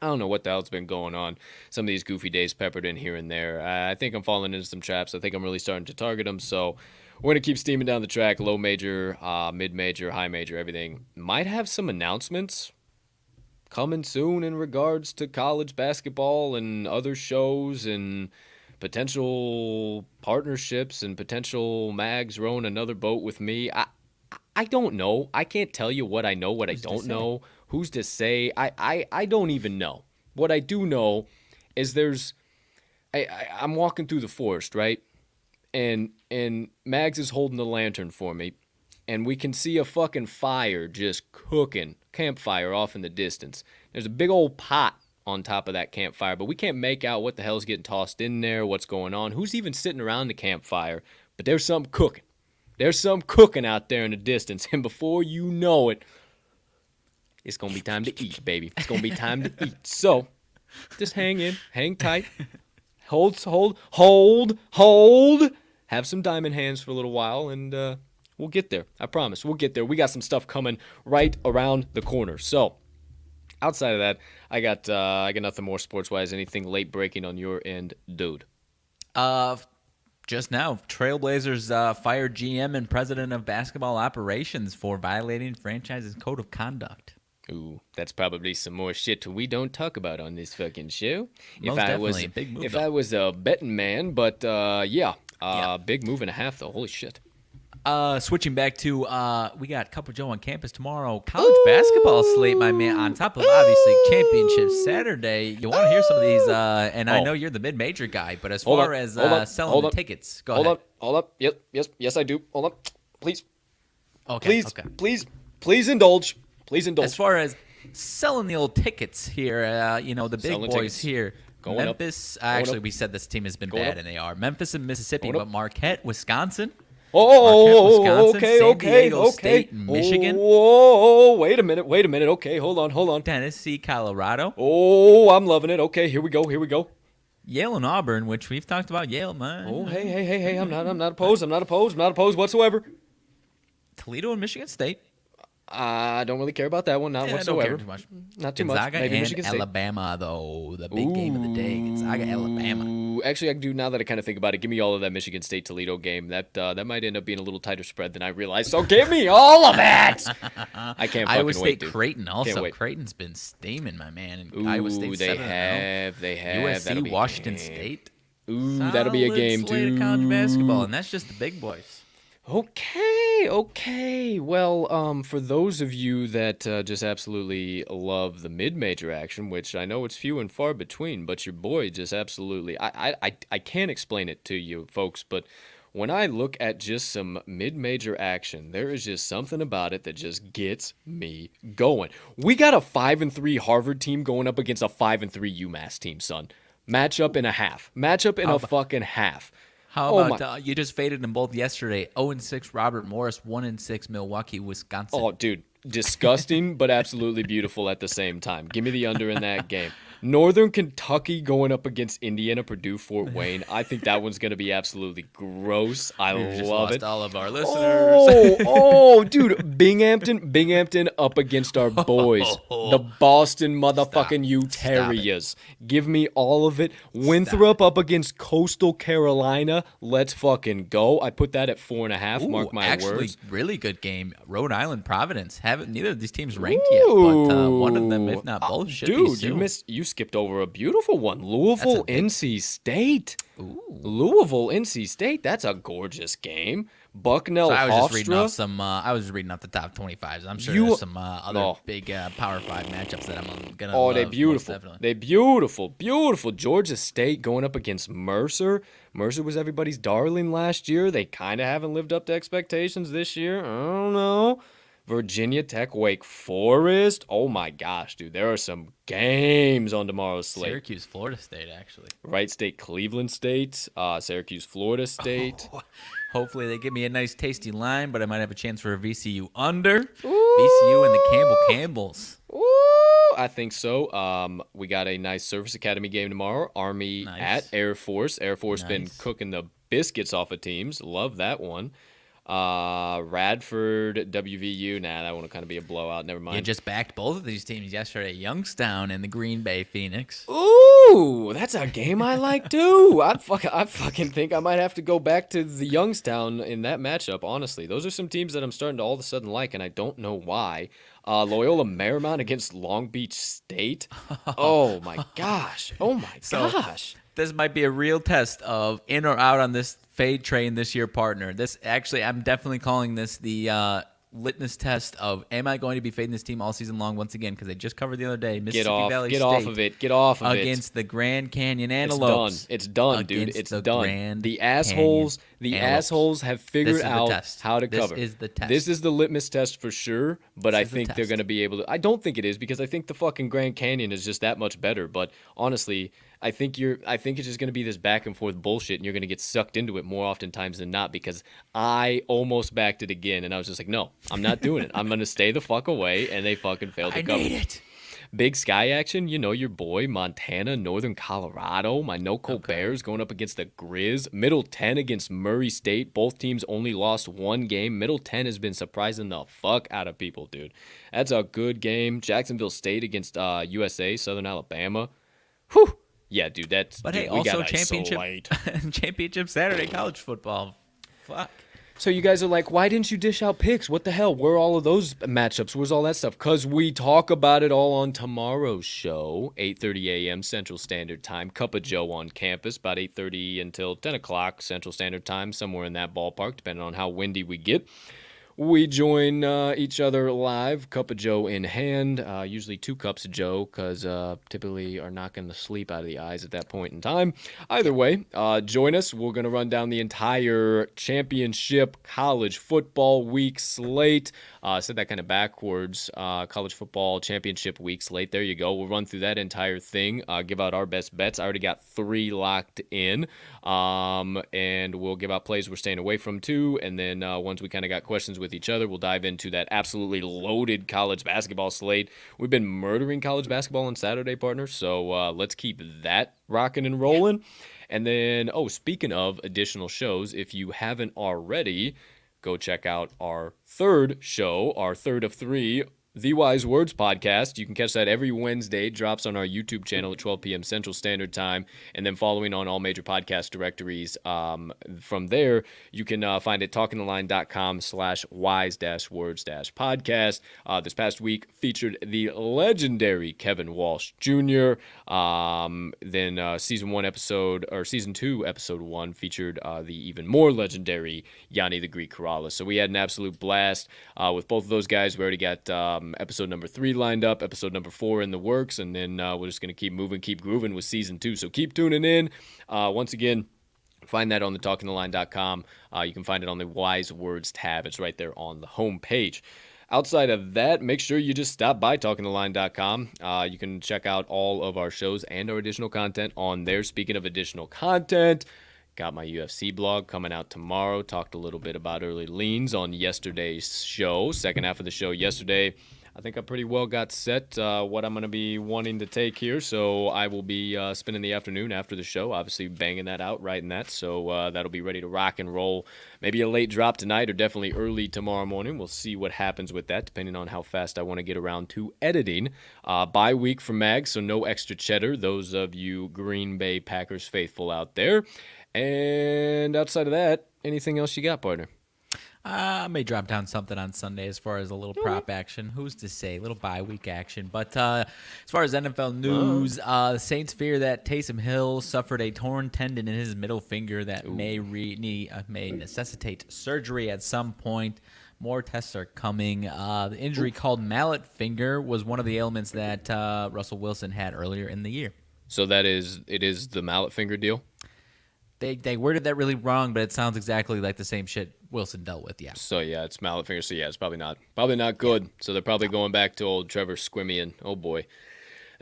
I don't know what the hell's been going on. Some of these goofy days peppered in here and there. I think I'm falling into some traps. I think I'm really starting to target them. So we're going to keep steaming down the track. Low major, mid major, high major, everything. Might have some announcements coming soon in regards to college basketball and other shows and potential partnerships and potential mags rowing another boat with me. I don't know. I can't tell you what I know, what I don't know. Who's to say? I don't even know. What I do know is I'm walking through the forest, right? And Mags is holding the lantern for me, and we can see a fucking fire just cooking, campfire off in the distance. There's a big old pot on top of that campfire, but we can't make out what the hell's getting tossed in there, what's going on, who's even sitting around the campfire, but there's something cooking. There's some cooking out there in the distance, and before you know it, it's going to be time to eat, baby. It's going to be time to eat. So, just hang in, hang tight, hold, have some diamond hands for a little while, and we'll get there. I promise, we'll get there. We got some stuff coming right around the corner. So, outside of that, I got nothing more sports-wise. Anything late breaking on your end, dude? Just now, Trailblazers fired GM and president of basketball operations for violating franchise's code of conduct. Ooh, that's probably some more shit we don't talk about on this fucking show. Most definitely, big move. If I was a betting man, but big move and a half though. Holy shit. Switching back to, we got Couple Joe on campus tomorrow. College basketball slate, my man, on top of obviously championship Saturday. You want to hear some of these, and I know you're the mid-major guy, but as far as selling the tickets, go ahead. Hold up. Yes, I do. Hold up. Please. Okay. Please indulge. As far as selling the old tickets here, the big boys tickets. Here. Going Memphis, up. actually, we said this team has been bad, and they are. Memphis and Mississippi, but Marquette, Wisconsin. Okay. San Diego State, Michigan. Whoa, wait a minute. Okay, hold on. Tennessee, Colorado. Oh, I'm loving it. Okay, here we go. Yale and Auburn, which we've talked about. Yale, man. Oh, hey, I'm not opposed whatsoever. Toledo and Michigan State. I don't really care about that one, not whatsoever. I don't care too much. Not too Gonzaga much. Maybe and Michigan State. Alabama, though, the big game of the day. Gonzaga, Alabama. Actually, I do now that I kind of think about it. Give me all of that Michigan State Toledo game. That might end up being a little tighter spread than I realized. So give me all of it. I can't fucking Iowa State, wait, dude. Creighton also. Creighton's been steaming, my man. And Ooh, Iowa State they 7-0. have. USC, Washington State. Ooh, that'll be a game, slate dude. Of college basketball, and that's just the big boys. Okay. Well, for those of you that just absolutely love the mid-major action, which I know it's few and far between, but your boy just absolutely, I can't explain it to you folks, but when I look at just some mid-major action, there is just something about it that just gets me going. We got a 5-3 Harvard team going up against a 5-3 UMass team, son. Matchup in a fucking half. How about you just faded them both yesterday? 0-6 Robert Morris, 1-6 Milwaukee, Wisconsin. Oh, dude, disgusting, but absolutely beautiful at the same time. Give me the under in that game. Northern Kentucky going up against Indiana, Purdue, Fort Wayne. I think that one's going to be absolutely gross. I love it. All of our listeners. Dude, Binghamton up against our boys, the Boston motherfucking U Terriers. Give me all of it. Winthrop up against Coastal Carolina. Let's fucking go. I put that at 4.5. Mark my words. Actually, really good game. Rhode Island, Providence. Neither of these teams ranked yet, but one of them, if not both, should be soon. Dude, you skipped over a beautiful one. Louisville, NC State. Ooh. Louisville, NC State. That's a gorgeous game. Bucknell, so I was Hofstra. just reading off some. I was reading off the top 25s. I'm sure there's some other big Power 5 matchups that I'm gonna. Oh, love, they're beautiful. They're beautiful. Georgia State going up against Mercer. Mercer was everybody's darling last year. They kind of haven't lived up to expectations this year. I don't know. Virginia Tech, Wake Forest. Oh my gosh, dude. There are some games on tomorrow's slate. Syracuse, Florida State, actually. Wright State, Cleveland State. Syracuse, Florida State. Oh, hopefully they give me a nice tasty line, but I might have a chance for a VCU under. VCU and the Campbells. Ooh, I think so. We got a nice Service Academy game tomorrow. Army at Air Force. Air Force been cooking the biscuits off of teams. Love that one. Radford, WVU. Nah, that one will kind of be a blowout. Never mind. You just backed both of these teams yesterday, Youngstown and the Green Bay Phoenix. Ooh, that's a game I like too. I fucking think I might have to go back to the Youngstown in that matchup. Honestly, those are some teams that I'm starting to all of a sudden like, and I don't know why. Loyola Marymount against Long Beach State. Oh my gosh. Oh my gosh. This might be a real test of in or out on this fade train this year, partner. This actually, I'm definitely calling this the litmus test of am I going to be fading this team all season long once again? Because they just covered the other day, Mississippi Valley State. Get off of it. Against the Grand Canyon Antelopes. It's done, dude. It's done. The assholes have figured out how to cover. This is the test. This is the litmus test for sure, but I think they're going to be able to. I don't think it is because I think the fucking Grand Canyon is just that much better. But honestly, I think it's just going to be this back and forth bullshit, and you're going to get sucked into it more oftentimes than not because I almost backed it again, and I was just like, no, I'm not doing it. I'm going to stay the fuck away, and they fucking failed to cover. I need it. Big Sky action, your boy, Montana, Northern Colorado, my no-Colt Bears going up against the Grizz. Middle 10 against Murray State. Both teams only lost one game. Middle 10 has been surprising the fuck out of people, dude. That's a good game. Jacksonville State against USA, Southern Alabama. Whew. Yeah, dude, that's... But dude, hey, also championship Saturday college football. Fuck. So you guys are like, why didn't you dish out picks? What the hell? Where are all of those matchups? Where's all that stuff? Because we talk about it all on tomorrow's show, 8:30 a.m. Central Standard Time. Cup of Joe on campus, about 8:30 until 10 o'clock Central Standard Time, somewhere in that ballpark, depending on how windy we get. We join each other live, cup of Joe in hand, usually 2 cups of Joe because typically are knocking the sleep out of the eyes at that point in time. Either way, join us. We're going to run down the entire championship college football week slate. I said that kind of backwards. College football championship week slate. There you go. We'll run through that entire thing, give out our best bets. I already got 3 locked in, and we'll give out plays we're staying away from too. And then once we kind of got questions with each other, we'll dive into that absolutely loaded college basketball slate. We've been murdering college basketball on Saturday, partner, so let's keep that rocking and rolling. And then, speaking of additional shows, if you haven't already, go check out our third show, our third of 3, The Wise Words podcast. You can catch that every Wednesday. It drops on our YouTube channel at 12 p.m. Central Standard Time. And then following on all major podcast directories. From there, you can find it talkingtheline.com/wise-words-podcast. This past week featured the legendary Kevin Walsh Jr. Then season 2, episode 1 featured the even more legendary Yanni the Greek Corrales. So we had an absolute blast with both of those guys. We already got episode number 3 lined up, episode number 4 in the works, and then we're just going to keep moving, keep grooving with season 2. So keep tuning in. Once again, find that on the talkingtheline.com. You can find it on the Wise Words tab. It's right there on the homepage. Outside of that, make sure you just stop by talkingtheline.com. You can check out all of our shows and our additional content on there. Speaking of additional content, got my UFC blog coming out tomorrow. Talked a little bit about early leans on yesterday's show. Second half of the show yesterday, I think I pretty well got set what I'm going to be wanting to take here. So I will be spending the afternoon after the show, obviously banging that out, writing that. So that'll be ready to rock and roll. Maybe a late drop tonight or definitely early tomorrow morning. We'll see what happens with that, depending on how fast I want to get around to editing. Bye week for Mags, so no extra cheddar. Those of you Green Bay Packers faithful out there. And outside of that, anything else you got, partner? I may drop down something on Sunday as far as a little prop action. Who's to say? A little bye week action. But as far as NFL news, the Saints fear that Taysom Hill suffered a torn tendon in his middle finger that may necessitate surgery at some point. More tests are coming. The injury called mallet finger was one of the ailments that Russell Wilson had earlier in the year. So it is the mallet finger deal? They worded that really wrong, but it sounds exactly like the same shit Wilson dealt with, yeah. So, yeah, it's mallet finger. So, yeah, it's probably not good. Yeah. So, they're probably going back to old Trevor Squimian. Oh, boy.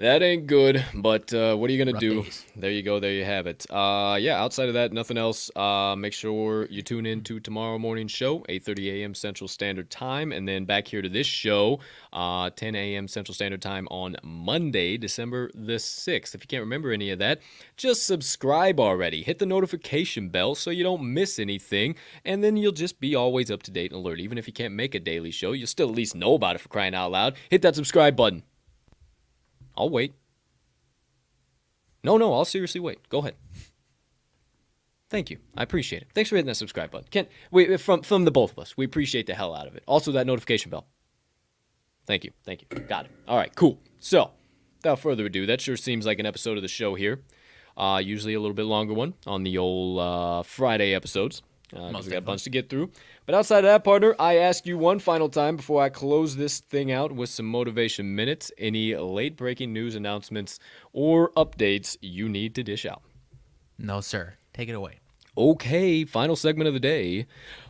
That ain't good, but what are you going to do? days. There you go. There you have it. Yeah, outside of that, nothing else. Make sure you tune in to tomorrow morning's show, 8:30 a.m. Central Standard Time, and then back here to this show, 10 a.m. Central Standard Time on Monday, December the 6th. If you can't remember any of that, just subscribe already. Hit the notification bell so you don't miss anything, and then you'll just be always up to date and alert. Even if you can't make a daily show, you'll still at least know about it, for crying out loud. Hit that subscribe button. I'll wait. No, I'll seriously wait. Go ahead. Thank you. I appreciate it. Thanks for hitting that subscribe button. From the both of us, we appreciate the hell out of it. Also, that notification bell. Thank you. Got it. All right, cool. So, without further ado, that sure seems like an episode of the show here. Usually a little bit longer one on the old Friday episodes. Because we got a bunch to get through. But outside of that, partner, I ask you one final time before I close this thing out with some motivation minutes. Any late-breaking news announcements or updates you need to dish out? No, sir. Take it away. Okay, final segment of the day,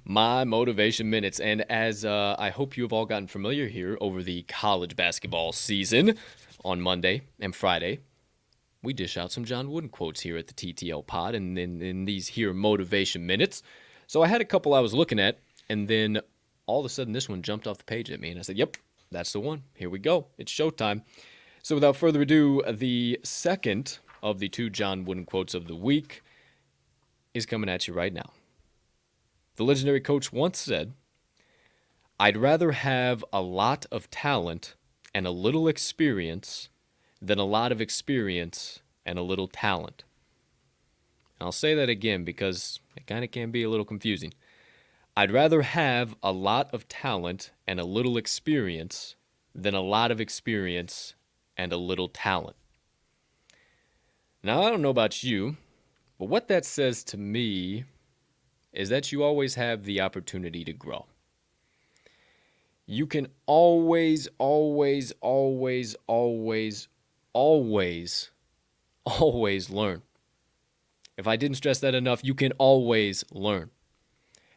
my motivation minutes. And as I hope you have all gotten familiar here over the college basketball season on Monday and Friday, we dish out some John Wooden quotes here at the TTL Pod and in these here motivation minutes. So I had a couple I was looking at, and then all of a sudden this one jumped off the page at me, and I said, yep, that's the one. Here we go. It's showtime. So without further ado, the second of the two John Wooden quotes of the week is coming at you right now. The legendary coach once said, "I'd rather have a lot of talent and a little experience than a lot of experience and a little talent." I'll say that again because it kind of can be a little confusing. I'd rather have a lot of talent and a little experience than a lot of experience and a little talent. Now, I don't know about you, but what that says to me is that you always have the opportunity to grow. You can always learn. If I didn't stress that enough, you can always learn.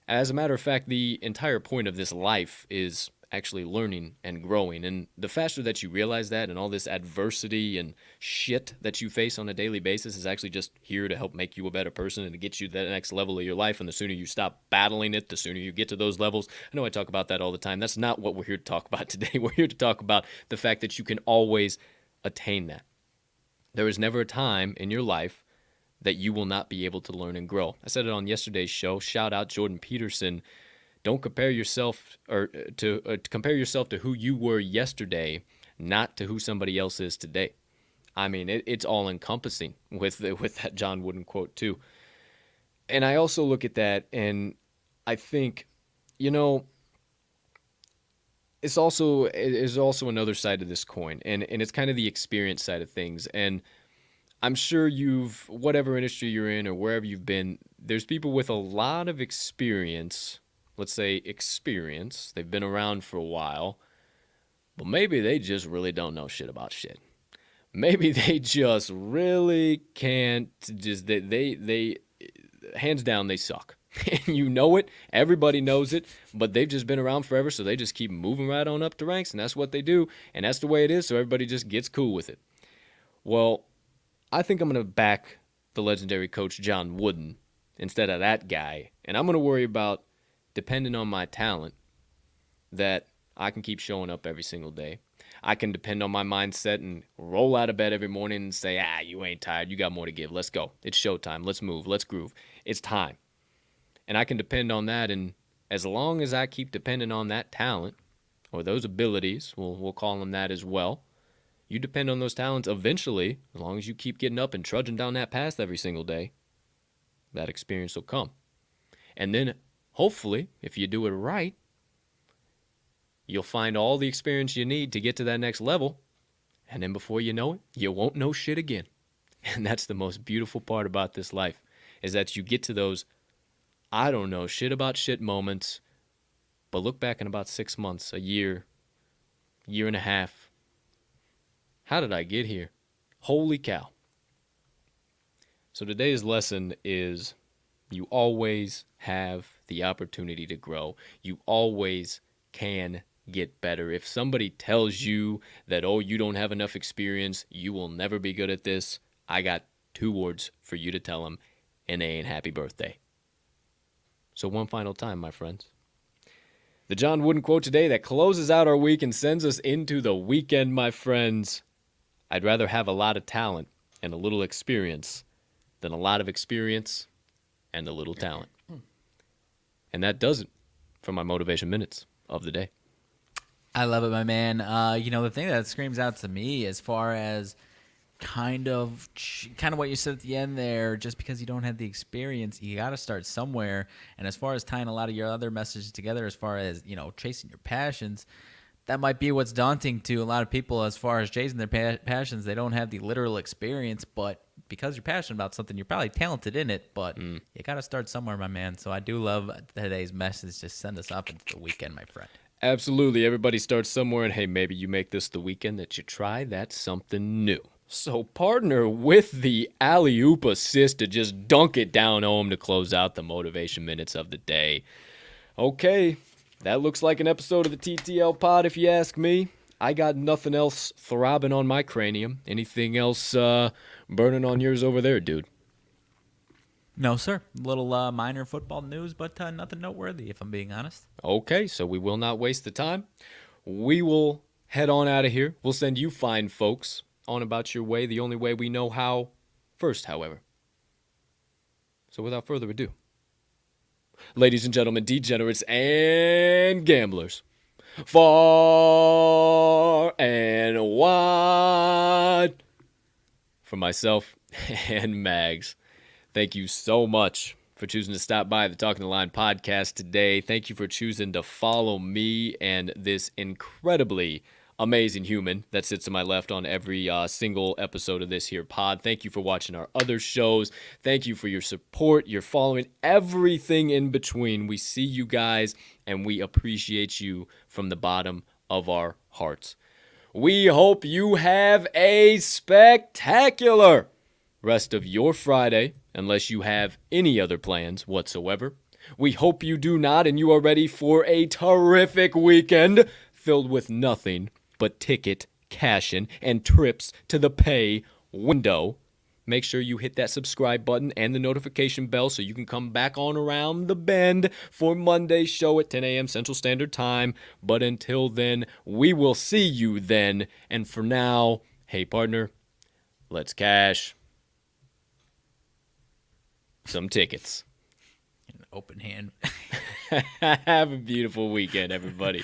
As a matter of fact, the entire point of this life is actually learning and growing. And the faster that you realize that, and all this adversity and shit that you face on a daily basis is actually just here to help make you a better person and to get you to that next level of your life. And the sooner you stop battling it, the sooner you get to those levels. I know I talk about that all the time. That's not what we're here to talk about today. We're here to talk about the fact that you can always attain that. There is never a time in your life that you will not be able to learn and grow. I said it on yesterday's show. Shout out Jordan Peterson. Don't compare yourself compare yourself to who you were yesterday, not to who somebody else is today. I mean, it's all encompassing with that John Wooden quote too. And I also look at that and I think, it's also another side of this coin, and it's kind of the experience side of things. And I'm sure whatever industry you're in or wherever you've been, there's people with a lot of experience, let's say experience, they've been around for a while, but maybe they just really don't know shit about shit. Maybe they just really can't, they hands down, they suck. And you know it, everybody knows it, but they've just been around forever, so they just keep moving right on up the ranks, and that's what they do, and that's the way it is, so everybody just gets cool with it. Well, I think I'm going to back the legendary coach John Wooden instead of that guy. And I'm going to worry about, depending on my talent, that I can keep showing up every single day. I can depend on my mindset and roll out of bed every morning and say, you ain't tired. You got more to give. Let's go. It's showtime. Let's move. Let's groove. It's time. And I can depend on that. And as long as I keep depending on that talent or those abilities, we'll call them that as well, you depend on those talents eventually, as long as you keep getting up and trudging down that path every single day, that experience will come. And then, hopefully, if you do it right, you'll find all the experience you need to get to that next level. And then before you know it, you won't know shit again. And that's the most beautiful part about this life, is that you get to those, I don't know shit about shit moments, but look back in about 6 months, a year and a half. How did I get here? Holy cow. So today's lesson is you always have the opportunity to grow. You always can get better. If somebody tells you that, oh, you don't have enough experience, you will never be good at this, I got 2 words for you to tell them, and they ain't happy birthday. So one final time, my friends. The John Wooden quote today that closes out our week and sends us into the weekend, my friends. I'd rather have a lot of talent and a little experience than a lot of experience and a little talent. And that does it for my Motivation Minutes of the day. I love it, my man. The thing that screams out to me as far as kind of what you said at the end there, just because you don't have the experience, you got to start somewhere. And as far as tying a lot of your other messages together, as far as, chasing your passions, that might be what's daunting to a lot of people as far as chasing their passions. They don't have the literal experience, but because you're passionate about something, you're probably talented in it, but you got to start somewhere, my man. So I do love today's message. Just send us up into the weekend, my friend. Absolutely. Everybody starts somewhere, and hey, maybe you make this the weekend that you try that something new. So partner with the alley-oop assist to just dunk it down home to close out the Motivation Minutes of the day. Okay, that looks like an episode of the TTL Pod if you ask me. I got nothing else throbbing on my cranium. Anything else burning on yours over there, dude? No, sir. Little minor football news, but nothing noteworthy, if I'm being honest. Okay, so we will not waste the time. We will head on out of here. We'll send you fine folks on about your way, the only way we know how first, however. So without further ado, ladies and gentlemen, degenerates and gamblers, far and wide, for myself and Mags, thank you so much for choosing to stop by the Talking the Line podcast today. Thank you for choosing to follow me and this incredibly amazing human that sits to my left on every single episode of this here pod. Thank you for watching our other shows. Thank you for your support, your following, everything in between. We see you guys, and we appreciate you from the bottom of our hearts. We hope you have a spectacular rest of your Friday, unless you have any other plans whatsoever. We hope you do not, and you are ready for a terrific weekend filled with nothing but ticket cashing and trips to the pay window. Make sure you hit that subscribe button and the notification bell so you can come back on around the bend for Monday's show at 10 a.m. Central Standard Time. But until then, we will see you then. And for now, hey partner, let's cash some tickets. An open hand. Have a beautiful weekend, everybody.